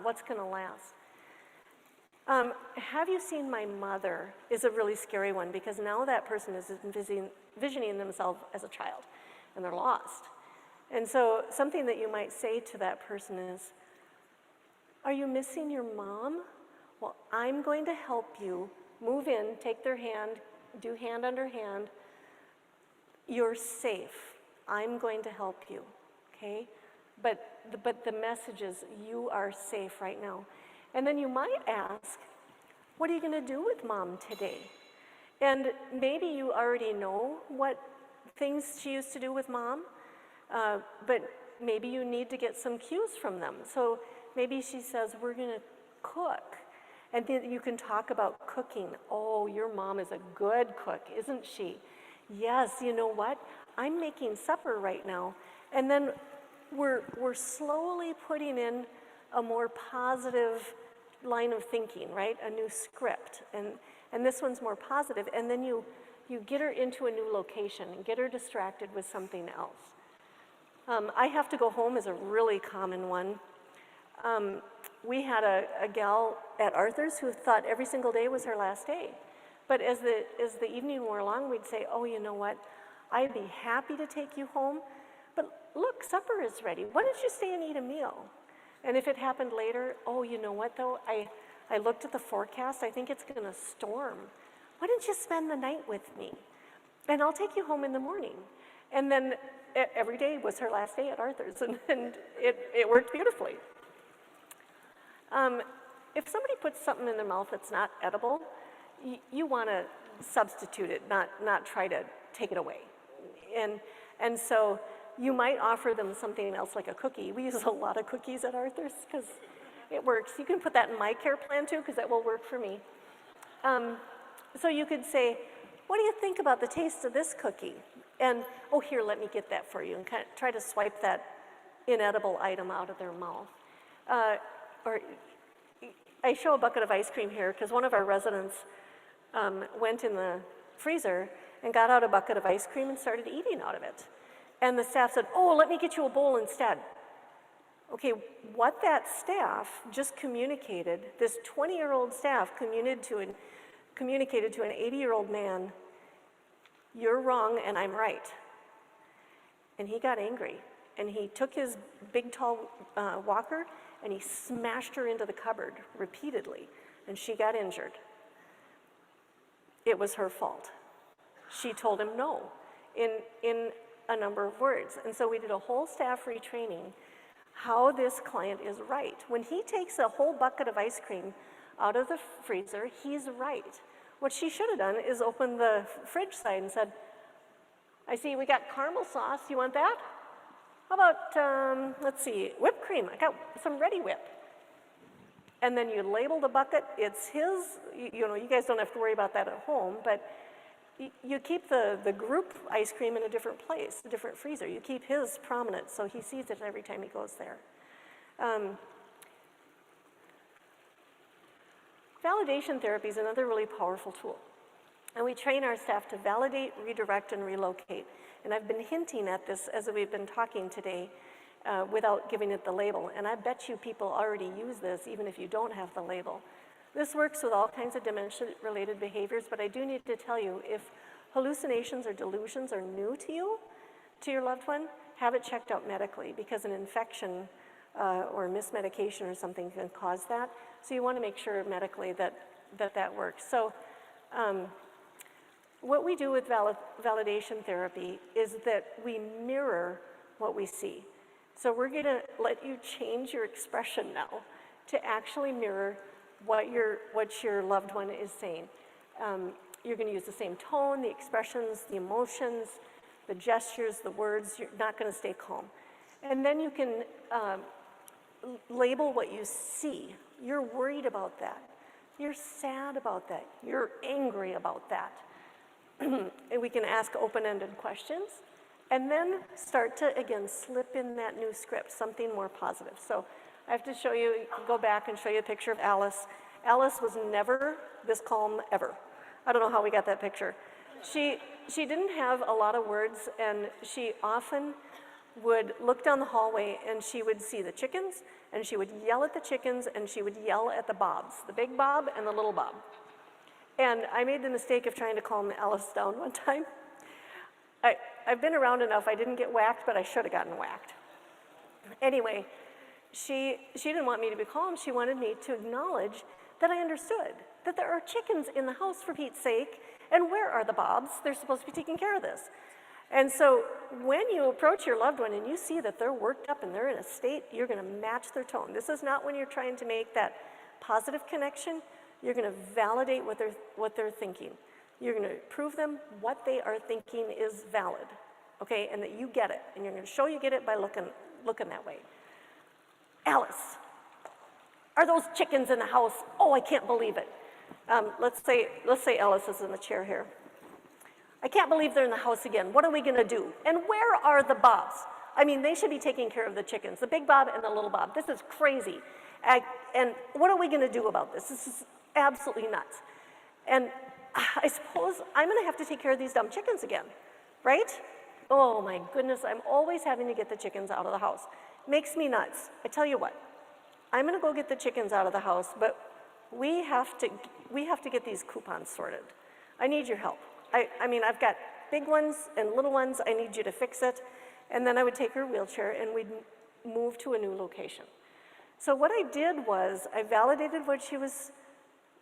Speaker 2: what's going to last. Have you seen my mother is a really scary one, because now that person is envisioning themselves as a child, and they're lost. And so something that you might say to that person is, are you missing your mom? Well, I'm going to help you move in, take their hand, do hand under hand. You're safe. I'm going to help you, okay? But the message is you are safe right now. And then you might ask, what are you going to do with mom today? And maybe you already know what things she used to do with mom, but maybe you need to get some cues from them. So maybe she says, we're going to cook. And then you can talk about cooking. Oh, your mom is a good cook, isn't she? Yes, you know what? I'm making supper right now. And then we're slowly putting in a more positive line of thinking, right? A new script. And this one's more positive. And then you get her into a new location and get her distracted with something else. I have to go home is a really common one. We had a gal at Arthur's who thought every single day was her last day. But as the evening wore along, we'd say, oh, you know what? I'd be happy to take you home, but look, supper is ready. Why don't you stay and eat a meal? And if it happened later, oh, you know what though? I looked at the forecast. I think it's going to storm. Why don't you spend the night with me? And I'll take you home in the morning. And then every day was her last day at Arthur's, and it worked beautifully. If somebody puts something in their mouth that's not edible, you want to substitute it, not try to take it away. And so you might offer them something else like a cookie. We use a lot of cookies at Arthur's because it works. You can put that in my care plan too, because that will work for me. So you could say, what do you think about the taste of this cookie? And, oh, here, let me get that for you, and kind of try to swipe that inedible item out of their mouth. Or I show a bucket of ice cream here because one of our residents went in the freezer and got out a bucket of ice cream and started eating out of it. And the staff said, oh, let me get you a bowl instead. Okay, what that staff just communicated, this 20-year-old staff communicated to an 80-year-old man, you're wrong and I'm right. And he got angry. And he took his big, tall walker and he smashed her into the cupboard repeatedly. And she got injured. It was her fault. She told him no in a number of words. And so we did a whole staff retraining how this client is right. When he takes a whole bucket of ice cream out of the freezer, he's right. What she should have done is opened the fridge side and said, I see we got caramel sauce, you want that? How about, let's see, whipped cream? I got some Ready Whip. And then you label the bucket, it's his, you know, you guys don't have to worry about that at home, but you keep the group ice cream in a different place, a different freezer. You keep his prominent so he sees it every time he goes there. Validation therapy is another really powerful tool. And we train our staff to validate, redirect, and relocate. And I've been hinting at this as we've been talking today without giving it the label. And I bet you people already use this even if you don't have the label. This works with all kinds of dementia-related behaviors, but I do need to tell you, if hallucinations or delusions are new to you, to your loved one, have it checked out medically, because an infection or mismedication or something can cause that. So you want to make sure medically that works. So what we do with validation therapy is that we mirror what we see. So we're going to let you change your expression now to actually mirror what your loved one is saying. You're going to use the same tone, the expressions, the emotions, the gestures, the words. You're not going to stay calm. And then you can label what you see. You're worried about that. You're sad about that. You're angry about that. And we can ask open-ended questions And then start to, again, slip in that new script, something more positive. So I have to show you, go back and show you a picture of Alice. Alice was never this calm ever. I don't know how we got that picture. She didn't have a lot of words, and she often would look down the hallway and she would see the chickens, and she would yell at the chickens, and she would yell at the bobs, the big bob and the little bob. And I made the mistake of trying to calm Alice down one time. I've been around enough, I didn't get whacked, but I should have gotten whacked. Anyway, she didn't want me to be calm, she wanted me to acknowledge that I understood, that there are chickens in the house for Pete's sake, and where are the bobs? They're supposed to be taking care of this. And so when you approach your loved one and you see that they're worked up and they're in a state, you're gonna match their tone. This is not when you're trying to make that positive connection, you're gonna validate what they're thinking. You're gonna prove them what they are thinking is valid, okay? And that you get it, and you're gonna show you get it by looking that way. Alice, are those chickens in the house? Oh, I can't believe it. Let's say Alice is in the chair here. I can't believe they're in the house again. What are we gonna do? And where are the bobs? I mean, they should be taking care of the chickens, the big bob and the little bob. This is crazy. And what are we gonna do about this? This is absolutely nuts. And I suppose I'm gonna have to take care of these dumb chickens again, right? Oh my goodness, I'm always having to get the chickens out of the house. Makes me nuts. I tell you what, I'm gonna go get the chickens out of the house, but we have to get these coupons sorted. I need your help. I mean, I've got big ones and little ones, I need you to fix it. And then I would take her wheelchair and we'd move to a new location. So what I did was, I validated what she was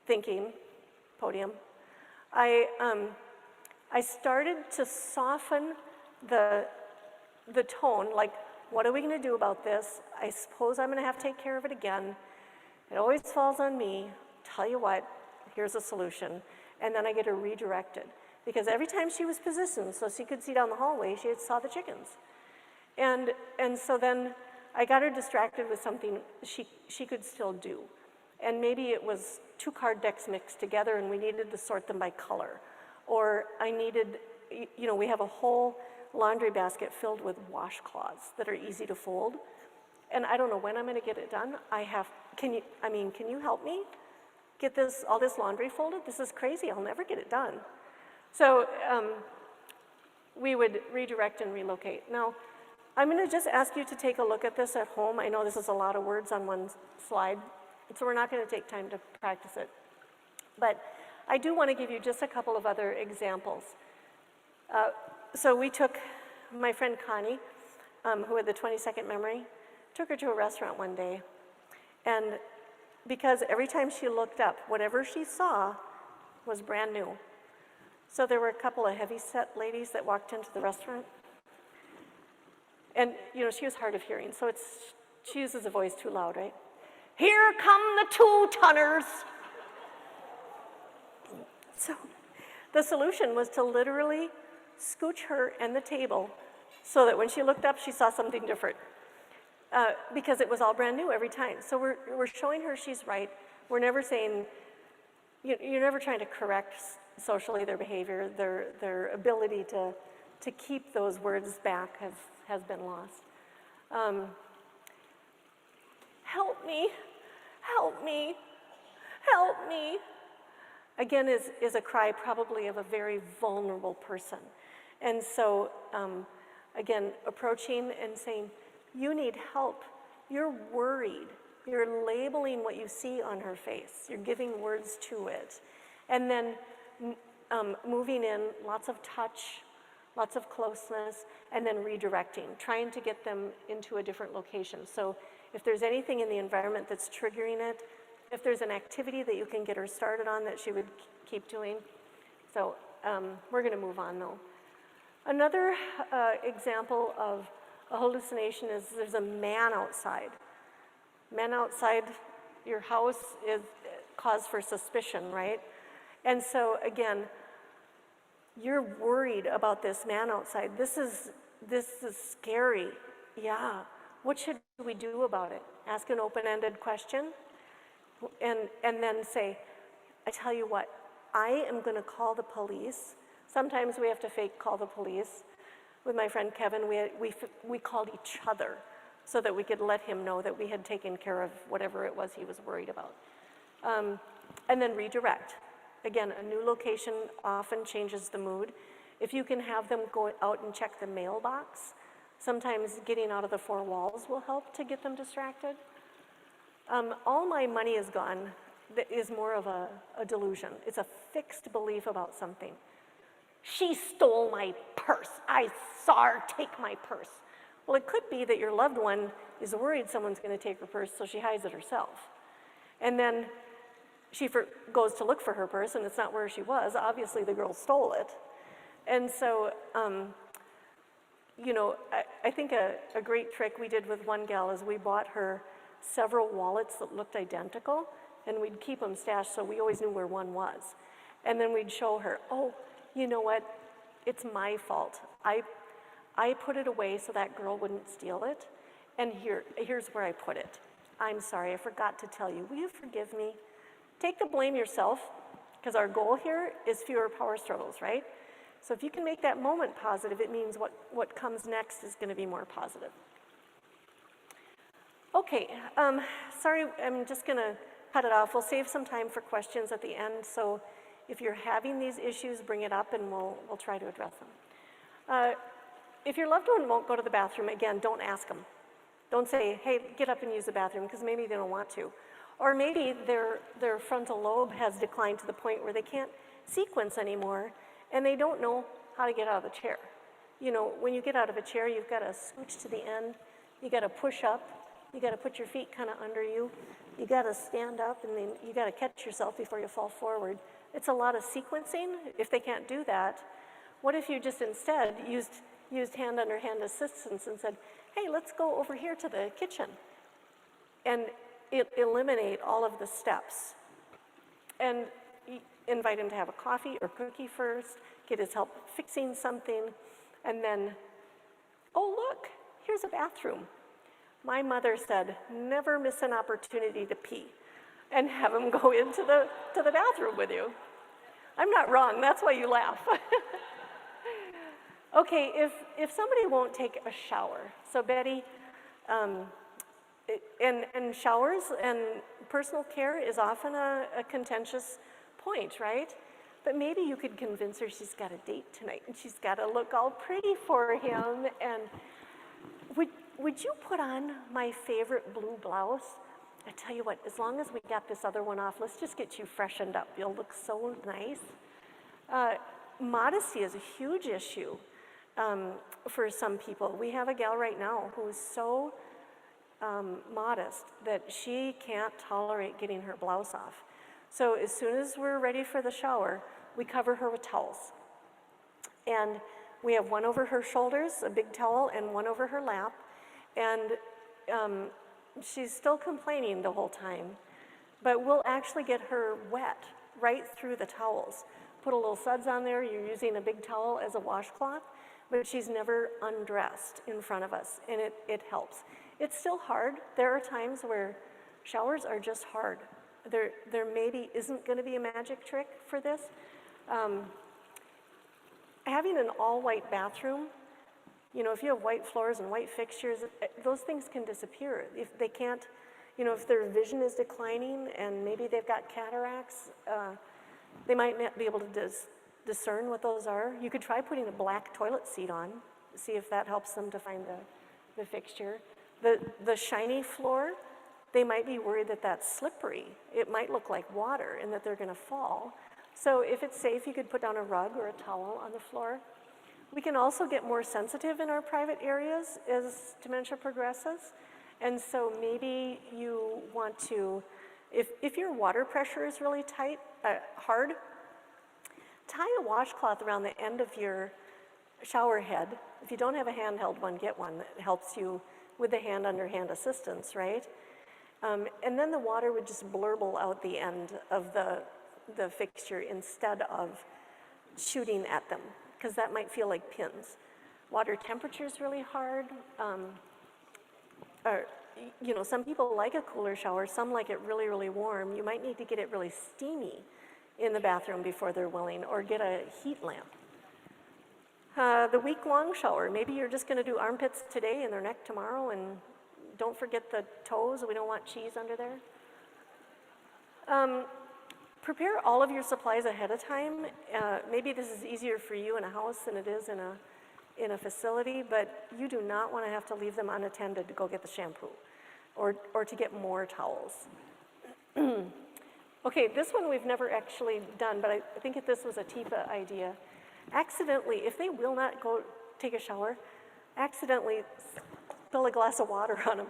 Speaker 2: thinking, podium. I started to soften the tone, like, what are we gonna do about this? I suppose I'm gonna have to take care of it again. It always falls on me. Tell you what, here's a solution. And then I get her redirected. Because every time she was positioned so she could see down the hallway, she saw the chickens. And so then I got her distracted with something she could still do. And maybe it was 2 card decks mixed together and we needed to sort them by color. Or I needed, you know, we have a whole laundry basket filled with washcloths that are easy to fold. And I don't know when I'm gonna get it done. Can you help me get all this laundry folded? This is crazy, I'll never get it done. So we would redirect and relocate. Now, I'm gonna just ask you to take a look at this at home. I know this is a lot of words on one slide, so we're not gonna take time to practice it. But I do wanna give you just a couple of other examples. So we took my friend Connie, who had the 22nd memory, took her to a restaurant one day. And because every time she looked up, whatever she saw was brand new. So there were a couple of heavy-set ladies that walked into the restaurant. And, you know, she was hard of hearing, so she uses a voice too loud, right? Here come the 2-tonners. So the solution was to literally scooch her and the table so that when she looked up, she saw something different. Because it was all brand new every time. So we're showing her she's right. We're never saying, you're never trying to correct socially their behavior. Their ability to keep those words back has been lost. Help me, help me, help me. Again, is a cry probably of a very vulnerable person. And so, again, approaching and saying, you need help, you're worried, you're labeling what you see on her face, you're giving words to it. And then moving in, lots of touch, lots of closeness, and then redirecting, trying to get them into a different location. So if there's anything in the environment that's triggering it, if there's an activity that you can get her started on that she would keep doing. So we're gonna move on though. Another example of a hallucination is there's a man outside. Men outside your house is cause for suspicion, right? And so again, you're worried about this man outside. This is scary. Yeah. What should we do about it? Ask an open-ended question and then say, I tell you what, I am gonna call the police. Sometimes we have to fake call the police. with my friend Kevin, we called each other so that we could let him know that we had taken care of whatever it was he was worried about. And then redirect. Again, a new location often changes the mood. If you can have them go out and check the mailbox, sometimes getting out of the four walls will help to get them distracted. All my money is gone is more of a delusion. It's a fixed belief about something. She stole my purse. I saw her take my purse. Well, it could be that your loved one is worried someone's going to take her purse, so she hides it herself. And then she goes to look for her purse, and it's not where she was. Obviously, the girl stole it. And so, you know, I think a great trick we did with one gal is we bought her several wallets that looked identical, and we'd keep them stashed so we always knew where one was. And then we'd show her, oh, you know what? It's my fault. I put it away so that girl wouldn't steal it, and here's where I put it. I'm sorry, I forgot to tell you. Will you forgive me? Take the blame yourself, because our goal here is fewer power struggles, right? So if you can make that moment positive, it means what comes next is going to be more positive. Okay, sorry, I'm just going to cut it off. We'll save some time for questions at the end, so if you're having these issues, bring it up and we'll try to address them. If your loved one won't go to the bathroom, again, don't ask them. Don't say, hey, get up and use the bathroom, because maybe they don't want to. Or maybe their frontal lobe has declined to the point where they can't sequence anymore, and they don't know how to get out of the chair. You know, when you get out of a chair, you've got to scooch to the end, you got to push up, you got to put your feet kind of under you, you got to stand up, and then you got to catch yourself before you fall forward. It's a lot of sequencing. If they can't do that, what if you just instead used hand under hand assistance and said, hey, let's go over here to the kitchen and eliminate all of the steps. And invite him to have a coffee or cookie first, get his help fixing something, and then, oh, look, here's a bathroom. My mother said, never miss an opportunity to pee, and have him go into the bathroom with you. I'm not wrong, that's why you laugh. Okay, if somebody won't take a shower, so Betty, and showers and personal care is often a contentious point, right? But maybe you could convince her she's got a date tonight and she's got to look all pretty for him. And would you put on my favorite blue blouse? I tell you what, as long as we got this other one off, let's just get you freshened up. You'll look so nice. Modesty is a huge issue for some people. We have a gal right now who is so modest that she can't tolerate getting her blouse off. So as soon as we're ready for the shower, we cover her with towels. And we have one over her shoulders, a big towel, and one over her lap. And she's still complaining the whole time, but we'll actually get her wet right through the towels. Put a little suds on there, you're using a big towel as a washcloth, but she's never undressed in front of us, and it helps. It's still hard. There are times where showers are just hard. There maybe isn't going to be a magic trick for this. Having an all-white bathroom, you know, if you have white floors and white fixtures, those things can disappear. If they can't, you know, if their vision is declining and maybe they've got cataracts, they might not be able to discern what those are. You could try putting a black toilet seat on, see if that helps them to find the fixture. The shiny floor, they might be worried that that's slippery. It might look like water and that they're going to fall. So if it's safe, you could put down a rug or a towel on the floor. We can also get more sensitive in our private areas as dementia progresses. And so maybe you want to, if your water pressure is really tight, hard, tie a washcloth around the end of your shower head. If you don't have a handheld one, get one that helps you with the hand under hand assistance, right? And then the water would just blurble out the end of the fixture instead of shooting at them, because that might feel like pins. Water temperature is really hard. You know, some people like a cooler shower, some like it really, really warm. You might need to get it really steamy in the bathroom before they're willing, or get a heat lamp. The week-long shower. Maybe you're just going to do armpits today and their neck tomorrow, and don't forget the toes. We don't want cheese under there. Prepare all of your supplies ahead of time. Maybe this is easier for you in a house than it is in a facility, but you do not want to have to leave them unattended to go get the shampoo or to get more towels. Okay, this one we've never actually done, but I think if this was a TIPA idea. Accidentally, if they will not go take a shower, accidentally spill a glass of water on them.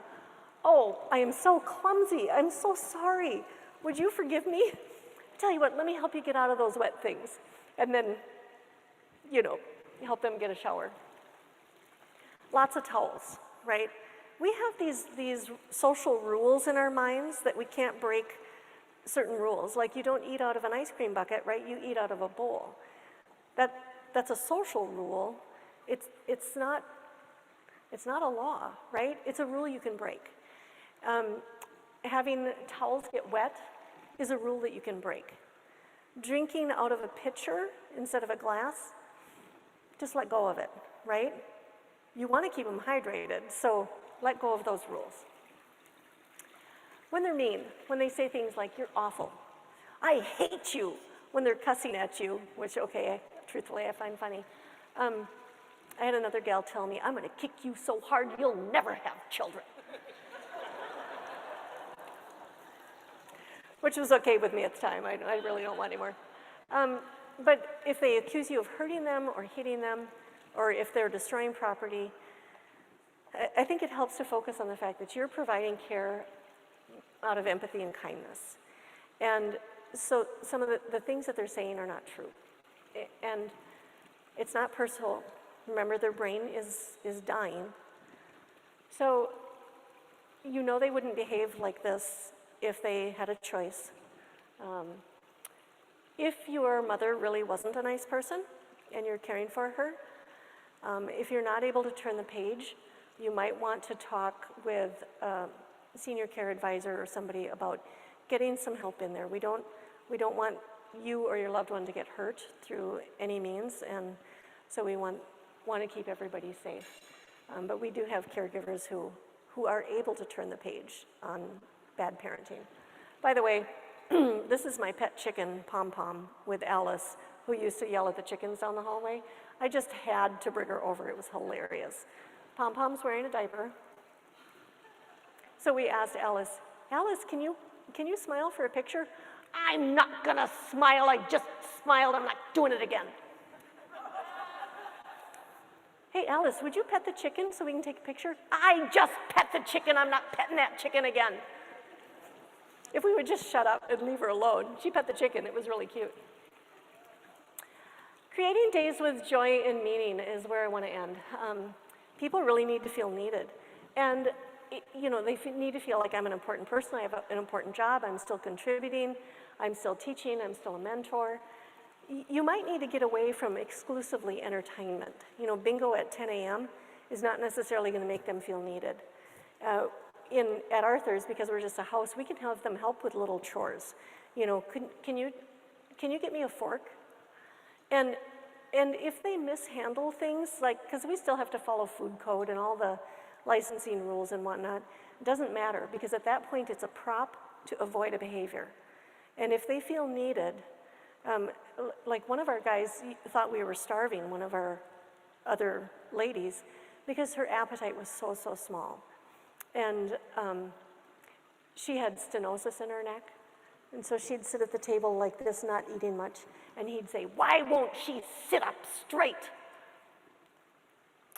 Speaker 2: Oh, I am so clumsy. I'm so sorry. Would you forgive me? Tell you what, let me help you get out of those wet things. And then, help them get a shower. Lots of towels, right? We have these social rules in our minds that we can't break certain rules. Like you don't eat out of an ice cream bucket, right? You eat out of a bowl. That's a social rule. It's not a law, right? It's a rule you can break. Having towels get wet is a rule that you can break. Drinking out of a pitcher instead of a glass, just let go of it, right? You want to keep them hydrated, so let go of those rules. When they're mean, when they say things like, "You're awful," "I hate you," when they're cussing at you, which, okay, truthfully, I find funny. I had another gal tell me, "I'm going to kick you so hard you'll never have children." Which was okay with me at the time. I really don't want any more. But if they accuse you of hurting them or hitting them, or if they're destroying property, I think it helps to focus on the fact that you're providing care out of empathy and kindness. And so some of the things that they're saying are not true. And it's not personal. Remember, their brain is dying. So they wouldn't behave like this if they had a choice. If your mother really wasn't a nice person and you're caring for her, if you're not able to turn the page, you might want to talk with a senior care advisor or somebody about getting some help in there. We don't want you or your loved one to get hurt through any means, and so we want to keep everybody safe. But we do have caregivers who are able to turn the page on bad parenting. By the way, this is my pet chicken, Pom Pom, with Alice, who used to yell at the chickens down the hallway. I just had to bring her over. It was hilarious. Pom Pom's wearing a diaper. So we asked Alice, "Alice, can you smile for a picture?" "I'm not gonna smile. I just smiled. I'm not doing it again." "Hey, Alice, would you pet the chicken so we can take a picture?" "I just pet the chicken. I'm not petting that chicken again." If we would just shut up and leave her alone. She pet the chicken. It was really cute. Creating days with joy and meaning is where I want to end. People really need to feel needed. And they need to feel like I'm an important person. I have an important job. I'm still contributing. I'm still teaching. I'm still a mentor. You might need to get away from exclusively entertainment. Bingo at 10 a.m. is not necessarily going to make them feel needed. At Arthur's, because we're just a house, we can have them help with little chores. Can you get me a fork? And if they mishandle things, because we still have to follow food code and all the licensing rules and whatnot, it doesn't matter, because at that point it's a prop to avoid a behavior. And if they feel needed, like one of our guys thought we were starving, one of our other ladies, because her appetite was so small. And she had stenosis in her neck. And so she'd sit at the table like this, not eating much. And he'd say, "Why won't she sit up straight?"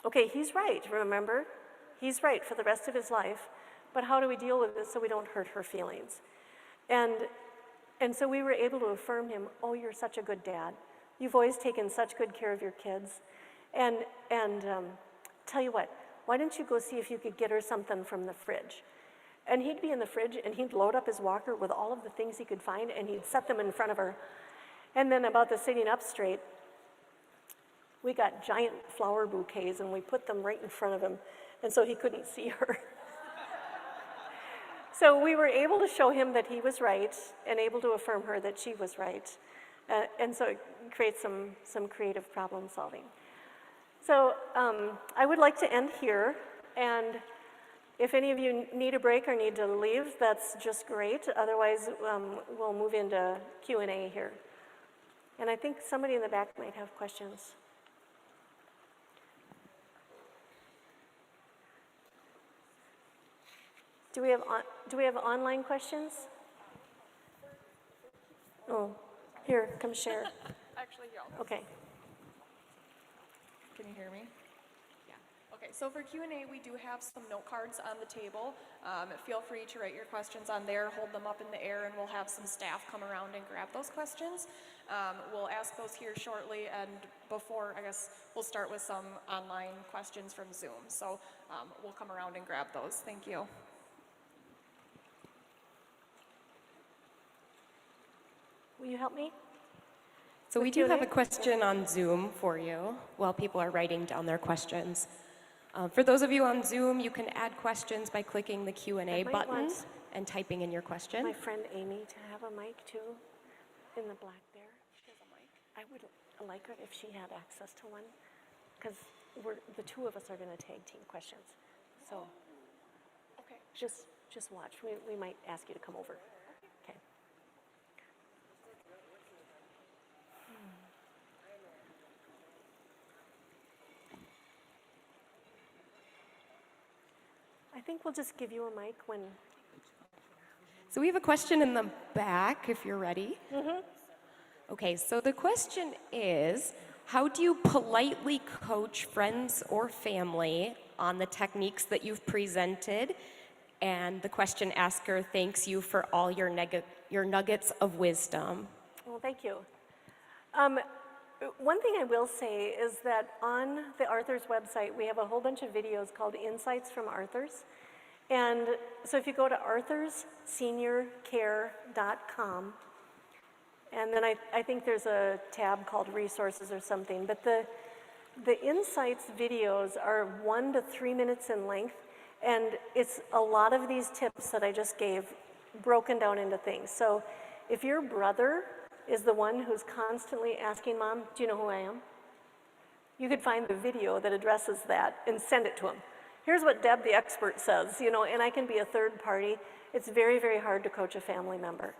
Speaker 2: Okay, he's right, remember? He's right for the rest of his life. But how do we deal with it so we don't hurt her feelings? And so we were able to affirm him, "Oh, you're such a good dad. You've always taken such good care of your kids. And tell you what, why don't you go see if you could get her something from the fridge?" And he'd be in the fridge, and he'd load up his walker with all of the things he could find, and he'd set them in front of her. And then about the sitting up straight, we got giant flower bouquets, and we put them right in front of him, and so he couldn't see her. So we were able to show him that he was right, and able to affirm her that she was right. And so it creates some creative problem solving. So I would like to end here, and if any of you need a break or need to leave, that's just great. Otherwise, we'll move into Q&A here. And I think somebody in the back might have questions. Do we have online questions? Oh, here, come share.
Speaker 6: Actually, yeah.
Speaker 2: Okay.
Speaker 6: Can you hear me? Yeah. Okay, so for Q&A, we do have some note cards on the table. Feel free to write your questions on there, hold them up in the air, and we'll have some staff come around and grab those questions. We'll ask those here shortly, and before, I guess, we'll start with some online questions from Zoom. So we'll come around and grab those. Thank you.
Speaker 2: Will you help me?
Speaker 7: So we do have a question on Zoom for you while people are writing down their questions. For those of you on Zoom, you can add questions by clicking the Q&A
Speaker 2: I might
Speaker 7: button
Speaker 2: want
Speaker 7: and typing in your question.
Speaker 2: My friend Amy to have a mic too, in the black there. She has a mic. I would like it if she had access to one, because the two of us are going to tag team questions. So,
Speaker 6: Okay.
Speaker 2: just watch. We might ask you to come over. Okay. I think we'll just give you a mic when.
Speaker 7: So we have a question in the back, if you're ready. Okay, so the question is, how do you politely coach friends or family on the techniques that you've presented? And the question asker thanks you for all your nuggets of wisdom.
Speaker 2: Well, thank you. One thing I will say is that on the Arthur's website, we have a whole bunch of videos called Insights from Arthur's. And so if you go to arthursseniorcare.com, and then I think there's a tab called Resources or something, but the Insights videos are 1 to 3 minutes in length, and it's a lot of these tips that I just gave broken down into things. So if your brother is the one who's constantly asking Mom, do you know who I am? You could find the video that addresses that and send it to him. Here's what Deb the expert says, and I can be a third party. It's very, very hard to coach a family member.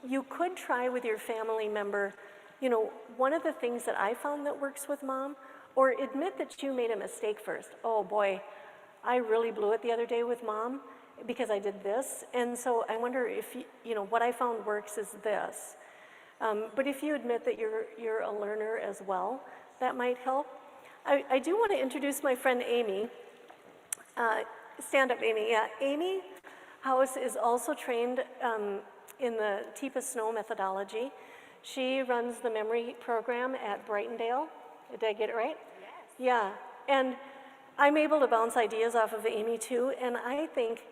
Speaker 2: You could try with your family member, one of the things that I found that works with Mom, or admit that you made a mistake first. Oh boy, I really blew it the other day with Mom because I did this, and so I wonder if, what I found works is this. But if you admit that you're a learner as well, that might help. I do want to introduce my friend Amy. Stand up, Amy. Yeah, Amy House is also trained in the TIPA SNOW methodology. She runs the memory program at Brightondale. Did I get it right? Yes. Yeah, and I'm able to bounce ideas off of Amy too, and I think,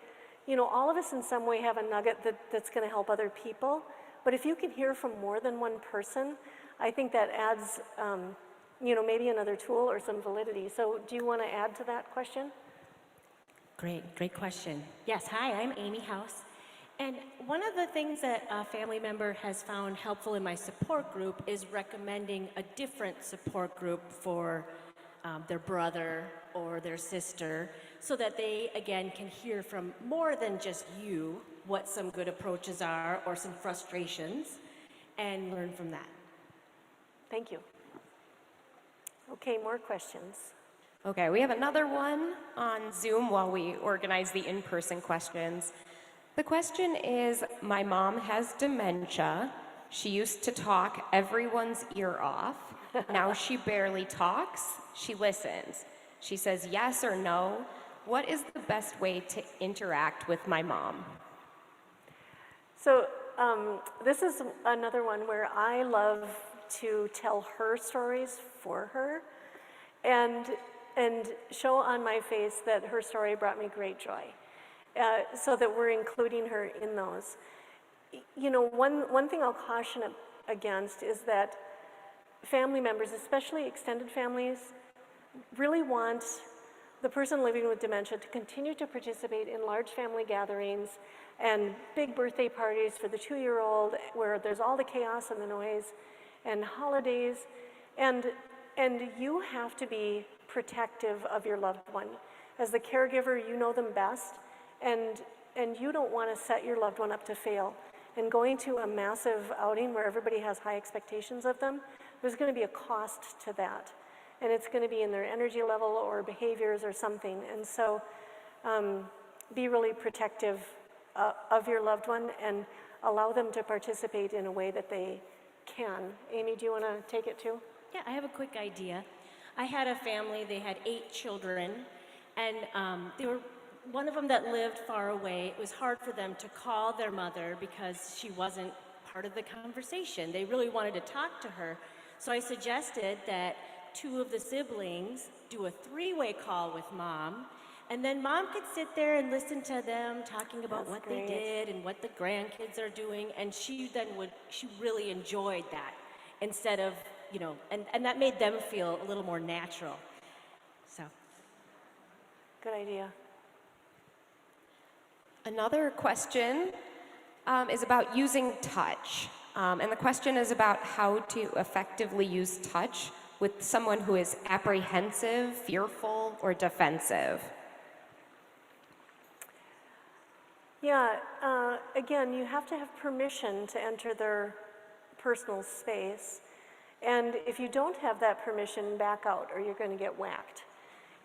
Speaker 2: all of us in some way have a nugget that's going to help other people, but if you can hear from more than one person, I think that adds, maybe another tool or some validity. So do you want to add to that question?
Speaker 8: Great question. Yes, hi, I'm Amy House. And one of the things that a family member has found helpful in my support group is recommending a different support group for their brother or their sister, so that they, again, can hear from more than just you what some good approaches are or some frustrations, and learn from that.
Speaker 2: Thank you. Okay, more questions.
Speaker 7: Okay, we have another one on Zoom while we organize the in-person questions. The question is, my mom has dementia. She used to talk everyone's ear off. Now she barely talks, she listens. She says yes or no. What is the best way to interact with my mom?
Speaker 2: So this is another one where I love to tell her stories for her and show on my face that her story brought me great joy, so that we're including her in those. One thing I'll caution against is that family members, especially extended families, really want the person living with dementia to continue to participate in large family gatherings and big birthday parties for the 2-year-old where there's all the chaos and the noise and holidays. And and you have to be protective of your loved one. As the caregiver, you know them best, and you don't want to set your loved one up to fail. And going to a massive outing where everybody has high expectations of them, there's going to be a cost to that. And it's going to be in their energy level or behaviors or something. And so be really protective of your loved one and allow them to participate in a way that they can. Amy, do you want to take it too?
Speaker 8: Yeah, I have a quick idea. I had a family, they had 8 children, and they were one of them that lived far away. It was hard for them to call their mother because she wasn't part of the conversation. They really wanted to talk to her. So I suggested that 2 of the siblings do a 3-way call with mom, and then mom could sit there and listen to them talking about what they did and what the grandkids are doing, and she really enjoyed that instead of, and that made them feel a little more natural. So.
Speaker 2: Good idea.
Speaker 7: Another question is about using touch. And the question is about how to effectively use touch with someone who is apprehensive, fearful, or defensive.
Speaker 2: Yeah, again, you have to have permission to enter their personal space. And if you don't have that permission, back out or you're going to get whacked.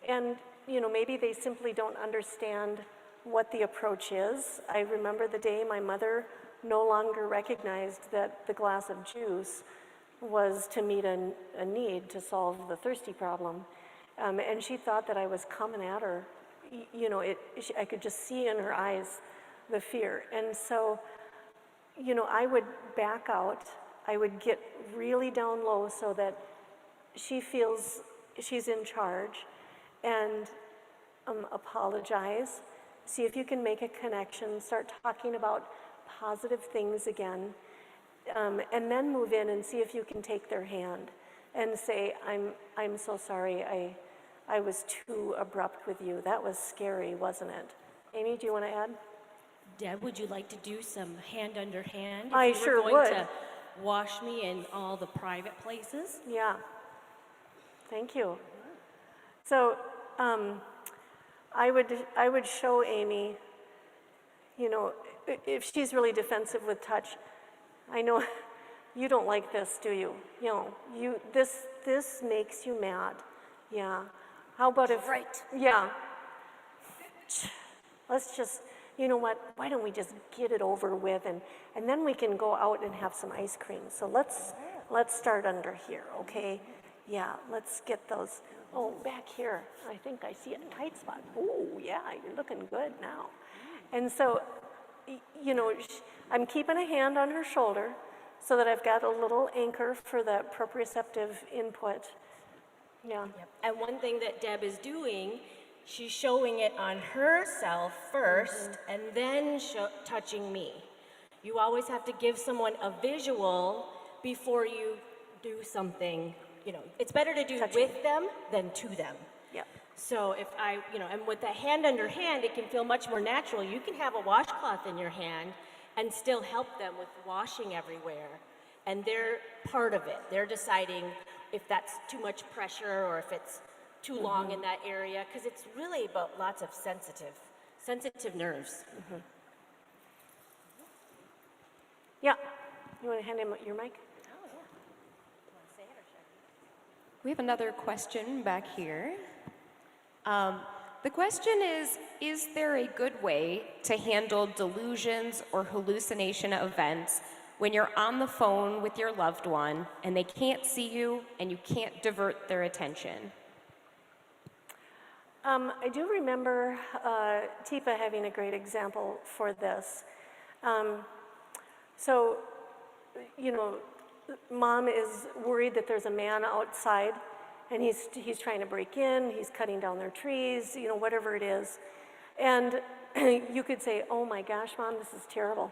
Speaker 2: And, maybe they simply don't understand what the approach is. I remember the day my mother no longer recognized that the glass of juice was to meet a need to solve the thirsty problem. And she thought that I was coming at her. I could just see in her eyes the fear. And so, I would back out. I would get really down low so that she feels she's in charge, and apologize. See if you can make a connection, start talking about positive things again, and then move in and see if you can take their hand and say, I'm so sorry, I was too abrupt with you. That was scary, wasn't it? Amy, do you want to add?
Speaker 8: Deb, would you like to do some hand under hand?
Speaker 2: I
Speaker 8: If you
Speaker 2: sure
Speaker 8: were going
Speaker 2: would.
Speaker 8: to wash me in all the private places?
Speaker 2: Yeah. Thank you. So I would show Amy, if she's really defensive with touch. I know you don't like this, do you? This makes you mad. Yeah. How about if?
Speaker 3: Right.
Speaker 2: Yeah. Let's just, you know what? Why don't we just get it over with, and then we can go out and have some ice cream. So let's start under here, okay? Yeah. Let's get those. Oh, back here. I think I see a tight spot. Oh, yeah. You're looking good now. And so, I'm keeping a hand on her shoulder so that I've got a little anchor for the proprioceptive input. Yeah.
Speaker 8: Yep. And one thing that Deb is doing, she's showing it on herself first and then touching me. You always have to give someone a visual before you do something. It's better to do with them than to them.
Speaker 2: Yep.
Speaker 8: So if and with the hand under hand, it can feel much more natural. You can have a washcloth in your hand and still help them with washing everywhere. And they're part of it. They're deciding if that's too much pressure or if it's too long in that area, because it's really about lots of sensitive nerves.
Speaker 2: Yeah. You want to hand him your mic?
Speaker 7: We have another question back here. The question is there a good way to handle delusions or hallucination events when you're on the phone with your loved one and they can't see you and you can't divert their attention?
Speaker 2: I do remember Teepa having a great example for this. So, Mom is worried that there's a man outside and he's trying to break in, he's cutting down their trees, whatever it is. And you could say, oh my gosh, Mom, this is terrible.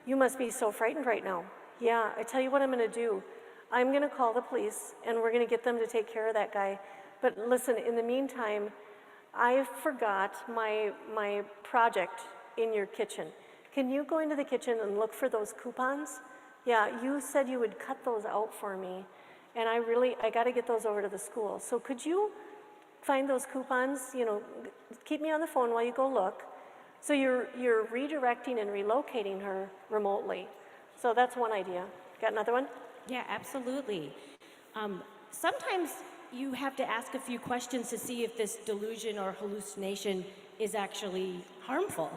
Speaker 2: You must be so frightened right now. Yeah, I tell you what I'm gonna do. I'm gonna call the police and we're gonna get them to take care of that guy. But listen, in the meantime, I forgot my project in your kitchen. Can you go into the kitchen and look for those coupons? Yeah, you said you would cut those out for me. and I got to get those over to the school. So could you find those coupons, keep me on the phone while you go look. So you're redirecting and relocating her remotely. So that's one idea. Got another one?
Speaker 8: Yeah, absolutely. Sometimes you have to ask a few questions to see if this delusion or hallucination is actually harmful.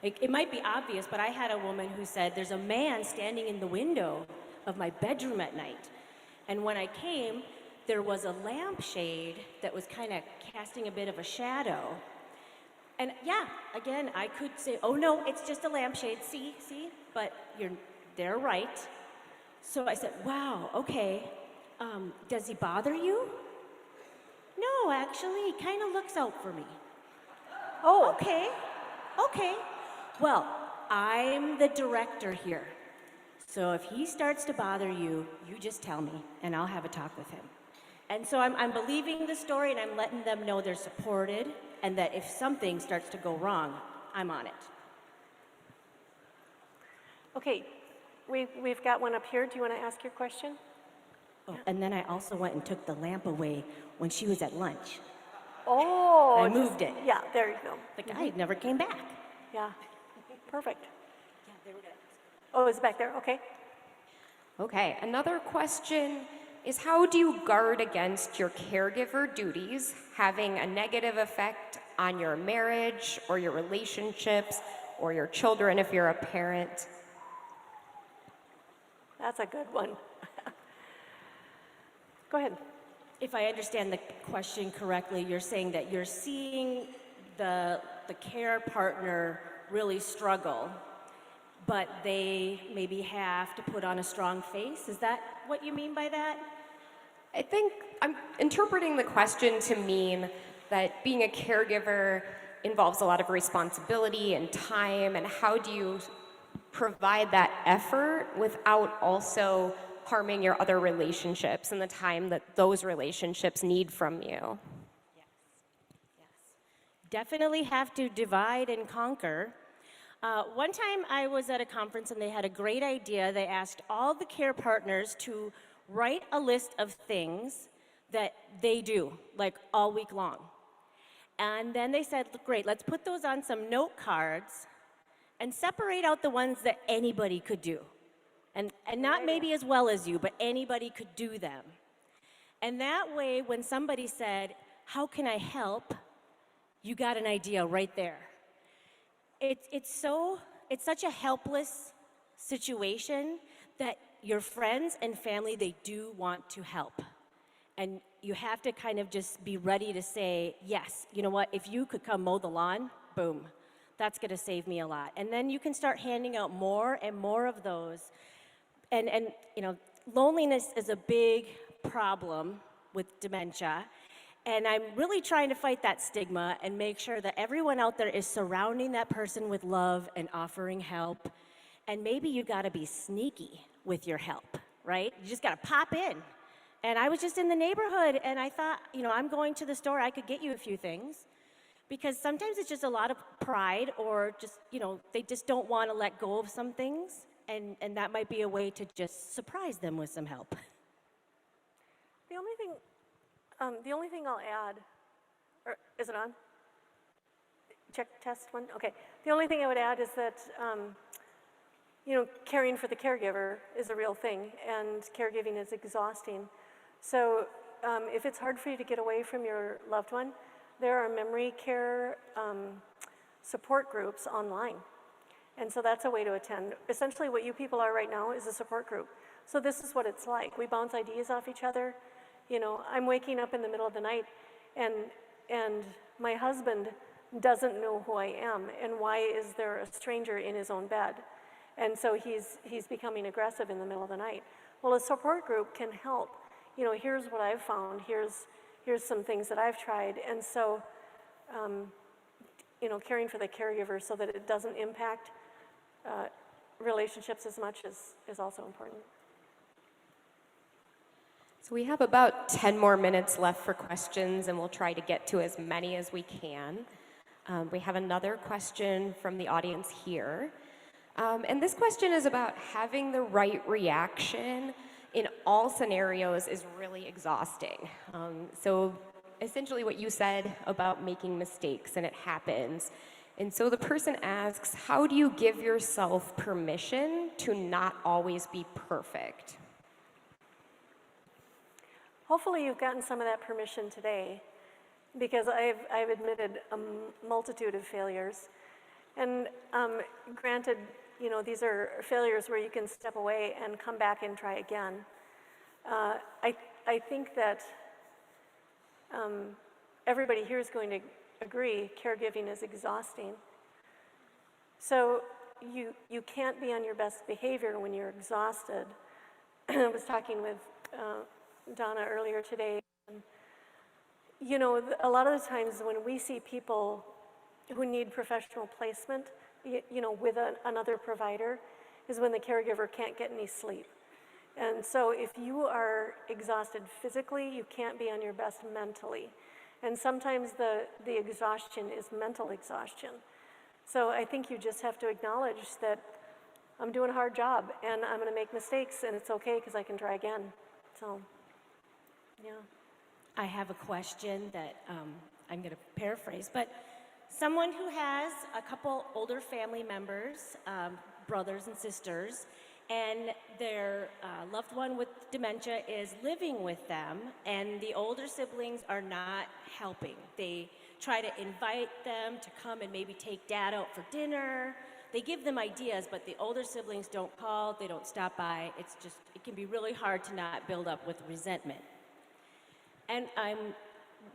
Speaker 8: It might be obvious, but I had a woman who said, there's a man standing in the window of my bedroom at night. And when I came, there was a lampshade that was kind of casting a bit of a shadow. And yeah, again, I could say, oh no, it's just a lampshade, see? But they're right. So I said, wow, okay, does he bother you? No, actually, he kind of looks out for me. Oh, okay. Well, I'm the director here. So if he starts to bother you, you just tell me, and I'll have a talk with him. And so I'm believing the story, and I'm letting them know they're supported, and that if something starts to go wrong, I'm on it.
Speaker 2: Okay, we've got one up here. Do you want to ask your question?
Speaker 8: Oh, and then I also went and took the lamp away when she was at lunch.
Speaker 2: Oh.
Speaker 8: I moved it.
Speaker 2: Yeah, there you go.
Speaker 8: The guy never came back.
Speaker 2: Yeah, perfect. Oh, it's back there, okay.
Speaker 7: Okay, another question is how do you guard against your caregiver duties having a negative effect on your marriage or your relationships or your children if you're a parent?
Speaker 2: That's a good one. Go ahead.
Speaker 8: If I understand the question correctly, you're saying that you're seeing the care partner really struggle, but they maybe have to put on a strong face. Is that what you mean by that?
Speaker 7: I think I'm interpreting the question to mean that being a caregiver involves a lot of responsibility and time, and how do you provide that effort without also harming your other relationships and the time that those relationships need from you?
Speaker 8: Definitely have to divide and conquer. One time I was at a conference and they had a great idea. They asked all the care partners to write a list of things that they do, like all week long. And then they said, great, let's put those on some note cards and separate out the ones that anybody could do. And not maybe as well as you, but anybody could do them. And that way, when somebody said, how can I help? You got an idea right there. It's such a helpless situation that your friends and family, they do want to help. And you have to kind of just be ready to say, yes, you know what, if you could come mow the lawn, boom, that's gonna save me a lot. And then you can start handing out more and more of those. And loneliness is a big problem with dementia. And I'm really trying to fight that stigma and make sure that everyone out there is surrounding that person with love and offering help. And maybe you gotta be sneaky with your help, right? You just gotta pop in. And I was just in the neighborhood and I thought, I'm going to the store, I could get you a few things. Because sometimes it's just a lot of pride or just, they just don't wanna let go of some things. And that might be a way to just surprise them with some help.
Speaker 2: The only thing I'll add, or is it on? Check, test one, okay. The only thing I would add is that, caring for the caregiver is a real thing, and caregiving is exhausting. So if it's hard for you to get away from your loved one, there are memory care support groups online. And so that's a way to attend. Essentially what you people are right now is a support group. So this is what it's like. We bounce ideas off each other. I'm waking up in the middle of the night and my husband doesn't know who I am and why is there a stranger in his own bed? And so he's becoming aggressive in the middle of the night. Well, a support group can help. Here's what I've found. Here's some things that I've tried. And so, caring for the caregiver so that it doesn't impact relationships as much is also important.
Speaker 7: So we have about 10 more minutes left for questions, and we'll try to get to as many as we can. We have another question from the audience here. And this question is about having the right reaction in all scenarios is really exhausting. So essentially what you said about making mistakes, and it happens. And so the person asks, how do you give yourself permission to not always be perfect?
Speaker 2: Hopefully you've gotten some of that permission today, because I've admitted a multitude of failures. And granted, you know, these are failures where you can step away and come back and try again. I think that everybody here is going to agree caregiving is exhausting. So you can't be on your best behavior when you're exhausted. I was talking with Donna earlier today. And, you know, a lot of the times when we see people who need professional placement, you know, with another provider, is when the caregiver can't get any sleep. And so if you are exhausted physically, you can't be on your best mentally. And sometimes the exhaustion is mental exhaustion. So I think you just have to acknowledge that I'm doing a hard job and I'm going to make mistakes, and it's okay because I can try again. So, yeah.
Speaker 8: I have a question that I'm going to paraphrase, but someone who has a couple older family members, brothers and sisters, and their loved one with dementia is living with them, and the older siblings are not helping. They try to invite them to come and maybe take dad out for dinner. They give them ideas, but the older siblings don't call, they don't stop by. It's just, it can be really hard to not build up with resentment. And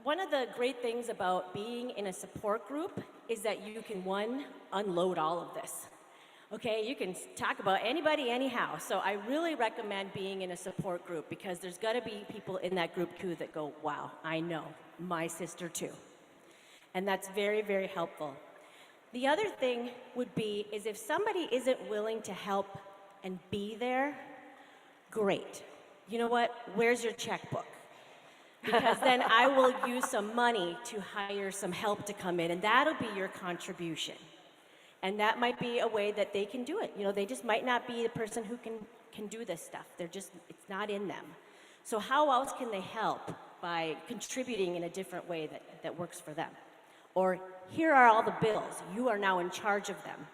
Speaker 8: one of the great things about being in a support group is that you can, one, unload all of this. Okay, you can talk about anybody, anyhow. So I really recommend being in a support group, because there's got to be people in that group too that go, wow, I know, my sister too. And that's very, very helpful. The other thing would be is if somebody isn't willing to help and be there, great. You know what? Where's your checkbook? Because then I will use some money to hire some help to come in, and that'll be your contribution. And that might be a way that they can do it. You know, they just might not be the person who can do this stuff. They're just, it's not in them. So how else can they help? By contributing in a different way that works for them. Or here are all the bills. You are now in charge of them.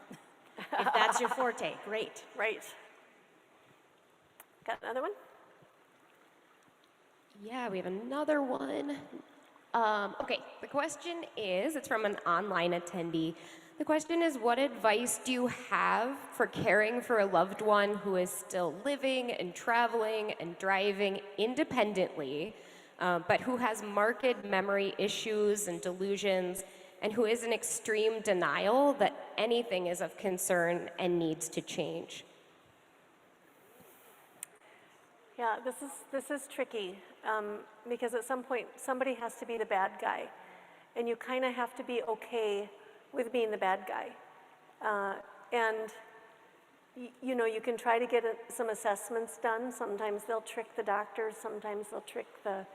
Speaker 8: If that's your forte, great.
Speaker 2: Right. Got another one?
Speaker 7: Yeah, we have another one. Okay, the question is, it's from an online attendee. The question is, what advice do you have for caring for a loved one who is still living and traveling and driving independently, but who has marked memory issues and delusions, and who is in extreme denial that anything is of concern and needs to change?
Speaker 2: Yeah, this is tricky, because at some point somebody has to be the bad guy, and you kind of have to be okay with being the bad guy. And you know, you can try to get some assessments done. Sometimes they'll trick the doctors, sometimes they'll trick the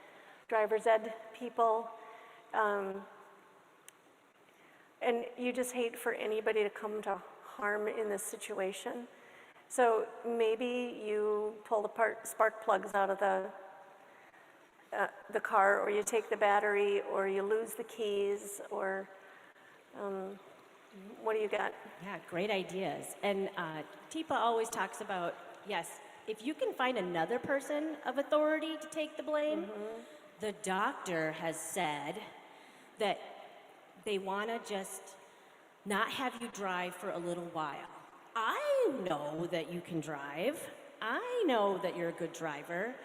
Speaker 2: driver's ed people. And you just hate for anybody to come to harm in this situation. So maybe you pull the spark plugs out of the car, or you take the battery, or you lose the keys, or what do you got?
Speaker 8: Yeah, great ideas. And Teepa always talks about, yes, if you can find another person of authority to take the blame, the doctor has said that they want to just not have you drive for a little while. I know that you can drive. I know that you're a good driver,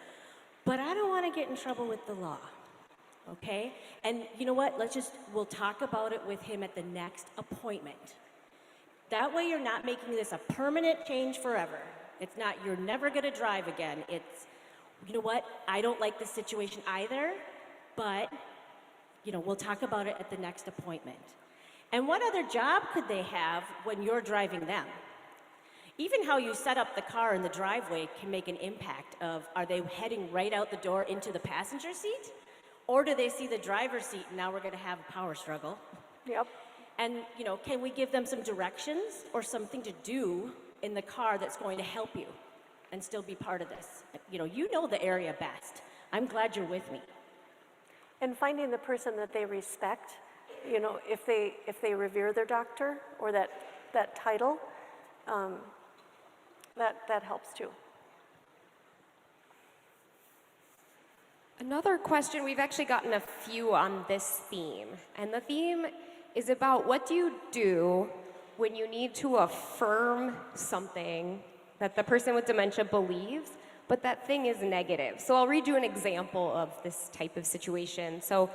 Speaker 8: but I don't want to get in trouble with the law. Okay? And you know what? We'll talk about it with him at the next appointment. That way you're not making this a permanent change forever. It's not, you're never going to drive again. It's, you know what? I don't like this situation either, but, you know, we'll talk about it at the next appointment. And what other job could they have when you're driving them? Even how you set up the car in the driveway can make an impact of, are they heading right out the door into the passenger seat? Or do they see the driver's seat and now we're going to have a power struggle?
Speaker 2: Yep.
Speaker 8: And, you know, can we give them some directions or something to do in the car that's going to help you? and still be part of this. You know the area best. I'm glad you're with me.
Speaker 2: And finding the person that they respect, if they revere their doctor or that title, that helps too.
Speaker 7: Another question, we've actually gotten a few on this theme, and the theme is about what do you do when you need to affirm something that the person with dementia believes, but that thing is negative. So I'll read you an example of this type of situation. So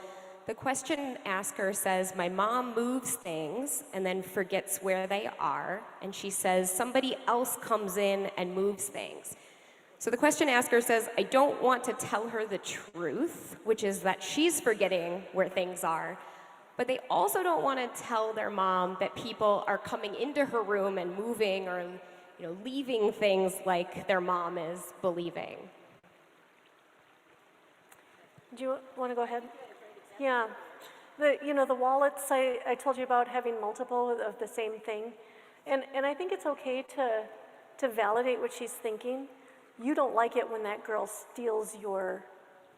Speaker 7: the question asker says, my mom moves things and then forgets where they are, and she says somebody else comes in and moves things. So the question asker says, I don't want to tell her the truth, which is that she's forgetting where things are, but they also don't want to tell their mom that people are coming into her room and moving or leaving things like their mom is believing.
Speaker 2: Do you want to go ahead? Yeah. The wallets I told you about, having multiple of the same thing. And I think it's okay to validate what she's thinking. You don't like it when that girl steals your,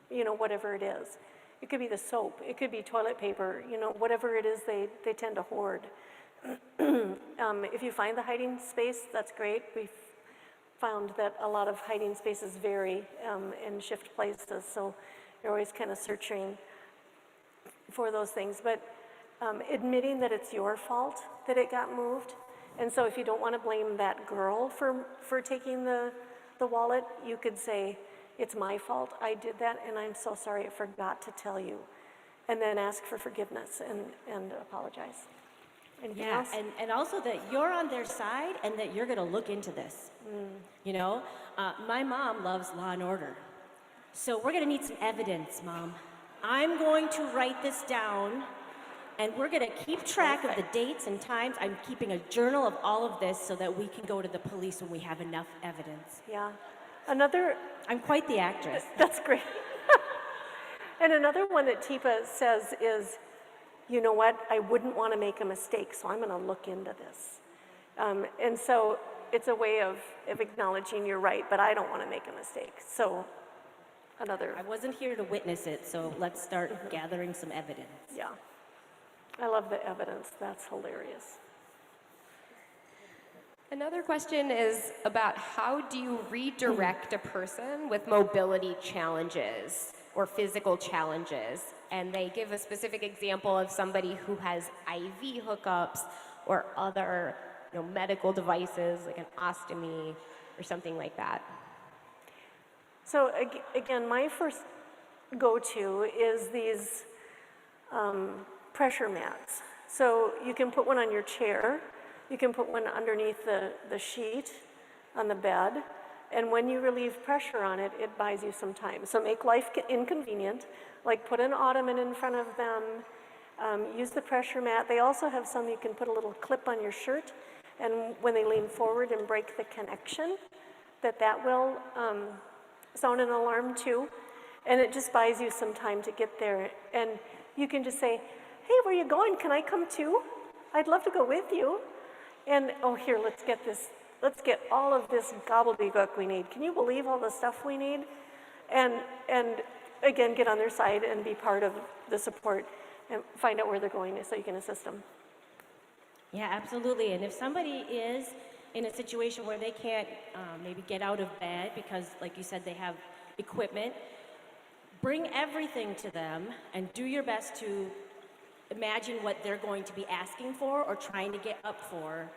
Speaker 2: whatever it is. It could be the soap, it could be toilet paper, whatever it is they tend to hoard. If you find the hiding space, that's great. We've found that a lot of hiding spaces vary and shift places, so you're always kind of searching for those things. But admitting that it's your fault that it got moved, and so if you don't want to blame that girl for taking the wallet, you could say, it's my fault, I did that, and I'm so sorry, I forgot to tell you. And then ask for forgiveness and apologize. Anything else?
Speaker 8: And also that you're on their side and that you're going to look into this. My mom loves law and order. So we're going to need some evidence, Mom. I'm going to write this down, and we're going to keep track of the dates and times. I'm keeping a journal of all of this so that we can go to the police when we have enough evidence.
Speaker 2: Yeah.
Speaker 8: I'm quite the actress.
Speaker 2: That's great. And another one that Teepa says is, you know what, I wouldn't want to make a mistake, so I'm going to look into this. And so it's a way of acknowledging you're right, but I don't want to make a mistake. So
Speaker 8: I wasn't here to witness it, so let's start gathering some evidence.
Speaker 2: Yeah. I love the evidence. That's hilarious.
Speaker 7: Another question is about how do you redirect a person with mobility challenges or physical challenges? And they give a specific example of somebody who has IV hookups or other medical devices like an ostomy or something like that.
Speaker 2: So again, my first go-to is these pressure mats. So you can put one on your chair, you can put one underneath the sheet on the bed, and when you relieve pressure on it, it buys you some time. So make life inconvenient, like put an ottoman in front of them, use the pressure mat. They also have some you can put a little clip on your shirt, and when they lean forward and break the connection, that will sound an alarm too. And it just buys you some time to get there. And you can just say, hey, where are you going? Can I come too? I'd love to go with you. And, oh, here, let's get all of this gobbledygook we need. Can you believe all the stuff we need? And again, get on their side and be part of the support and find out where they're going so you can assist them.
Speaker 8: Yeah, absolutely. And if somebody is in a situation where they can't maybe get out of bed because, like you said, they have equipment, bring everything to them and do your best to imagine what they're going to be asking for or trying to get up for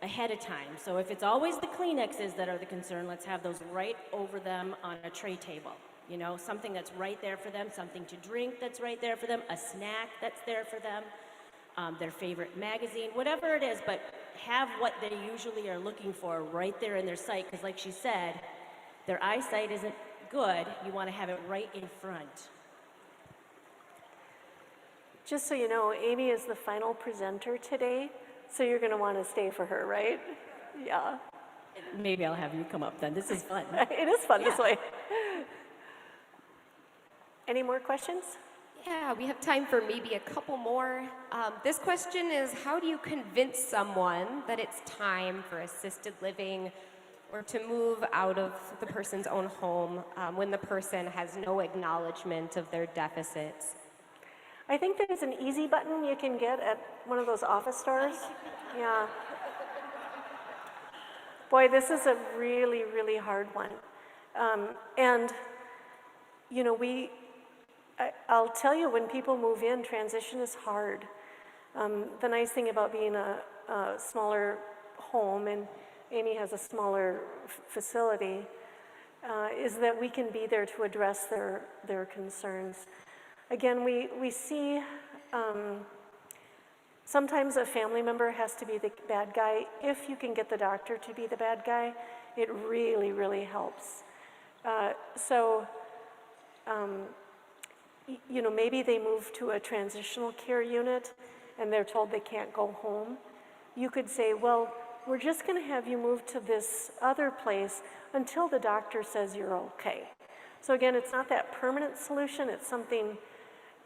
Speaker 8: ahead of time. So if it's always the Kleenexes that are the concern, let's have those right over them on a tray table. Something that's right there for them, something to drink that's right there for them, a snack that's there for them, their favorite magazine, whatever it is, but have what they usually are looking for right there in their sight, because like she said, their eyesight isn't good. You want to have it right in front.
Speaker 2: Just so you know, Amy is the final presenter today, so you're going to want to stay for her, right? Yeah.
Speaker 8: Maybe I'll have you come up then. This is fun.
Speaker 2: It is fun this way. Any more questions?
Speaker 7: Yeah, we have time for maybe a couple more. This question is, how do you convince someone that it's time for assisted living or to move out of the person's own home when the person has no acknowledgement of their deficits.
Speaker 2: I think there's an easy button you can get at one of those office stores. Yeah. Boy, this is a really, really hard one. And, you know, I'll tell you, when people move in, transition is hard. The nice thing about being a smaller home, and Amy has a smaller facility, is that we can be there to address their concerns. Again, we see sometimes a family member has to be the bad guy. If you can get the doctor to be the bad guy, it really, really helps. You know, maybe they move to a transitional care unit and they're told they can't go home. You could say, well, we're just going to have you move to this other place until the doctor says you're okay. So again, it's not that permanent solution, it's something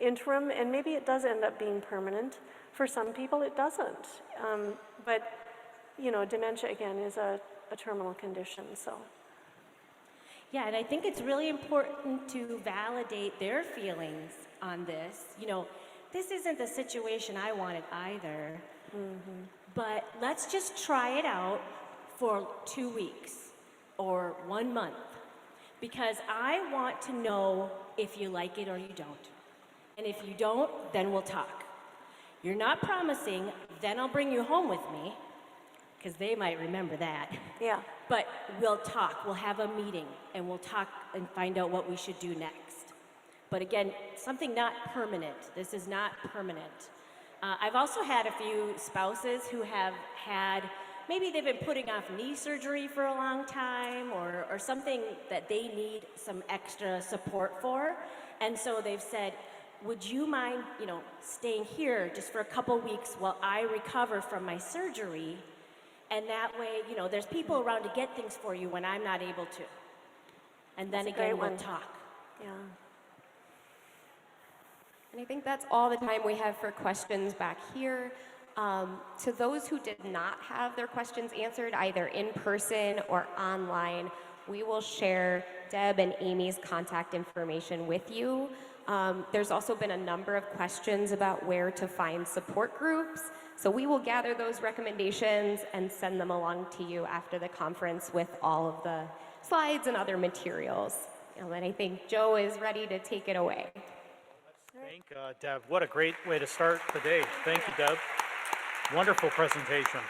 Speaker 2: interim, and maybe it does end up being permanent. For some people, it doesn't. But, you know, dementia, again, is a terminal condition, so.
Speaker 8: Yeah, and I think it's really important to validate their feelings on this. You know, this isn't the situation I wanted either, but let's just try it out for 2 weeks or 1 month, because I want to know if you like it or you don't. And if you don't, then we'll talk. You're not promising, then I'll bring you home with me, because they might remember that.
Speaker 2: Yeah.
Speaker 8: But we'll talk, we'll have a meeting, and we'll talk and find out what we should do next. But again, something not permanent. This is not permanent. I've also had a few spouses who have had, maybe they've been putting off knee surgery for a long time, or something that they need some extra support for. And so they've said, would you mind, you know, staying here just for a couple weeks while I recover from my surgery? And that way, you know, there's people around to get things for you when I'm not able to. And then
Speaker 2: That's a
Speaker 8: again,
Speaker 2: great
Speaker 8: we'll
Speaker 2: one.
Speaker 8: talk.
Speaker 2: Yeah.
Speaker 7: And I think that's all the time we have for questions back here. To those who did not have their questions answered, either in person or online, we will share Deb and Amy's contact information with you. There's also been a number of questions about where to find support groups. So we will gather those recommendations and send them along to you after the conference with all of the slides and other materials. And then I think Joe is ready to take it away.
Speaker 1: Thank Deb. What a great way to start the day. Thank you, Deb. Wonderful presentation.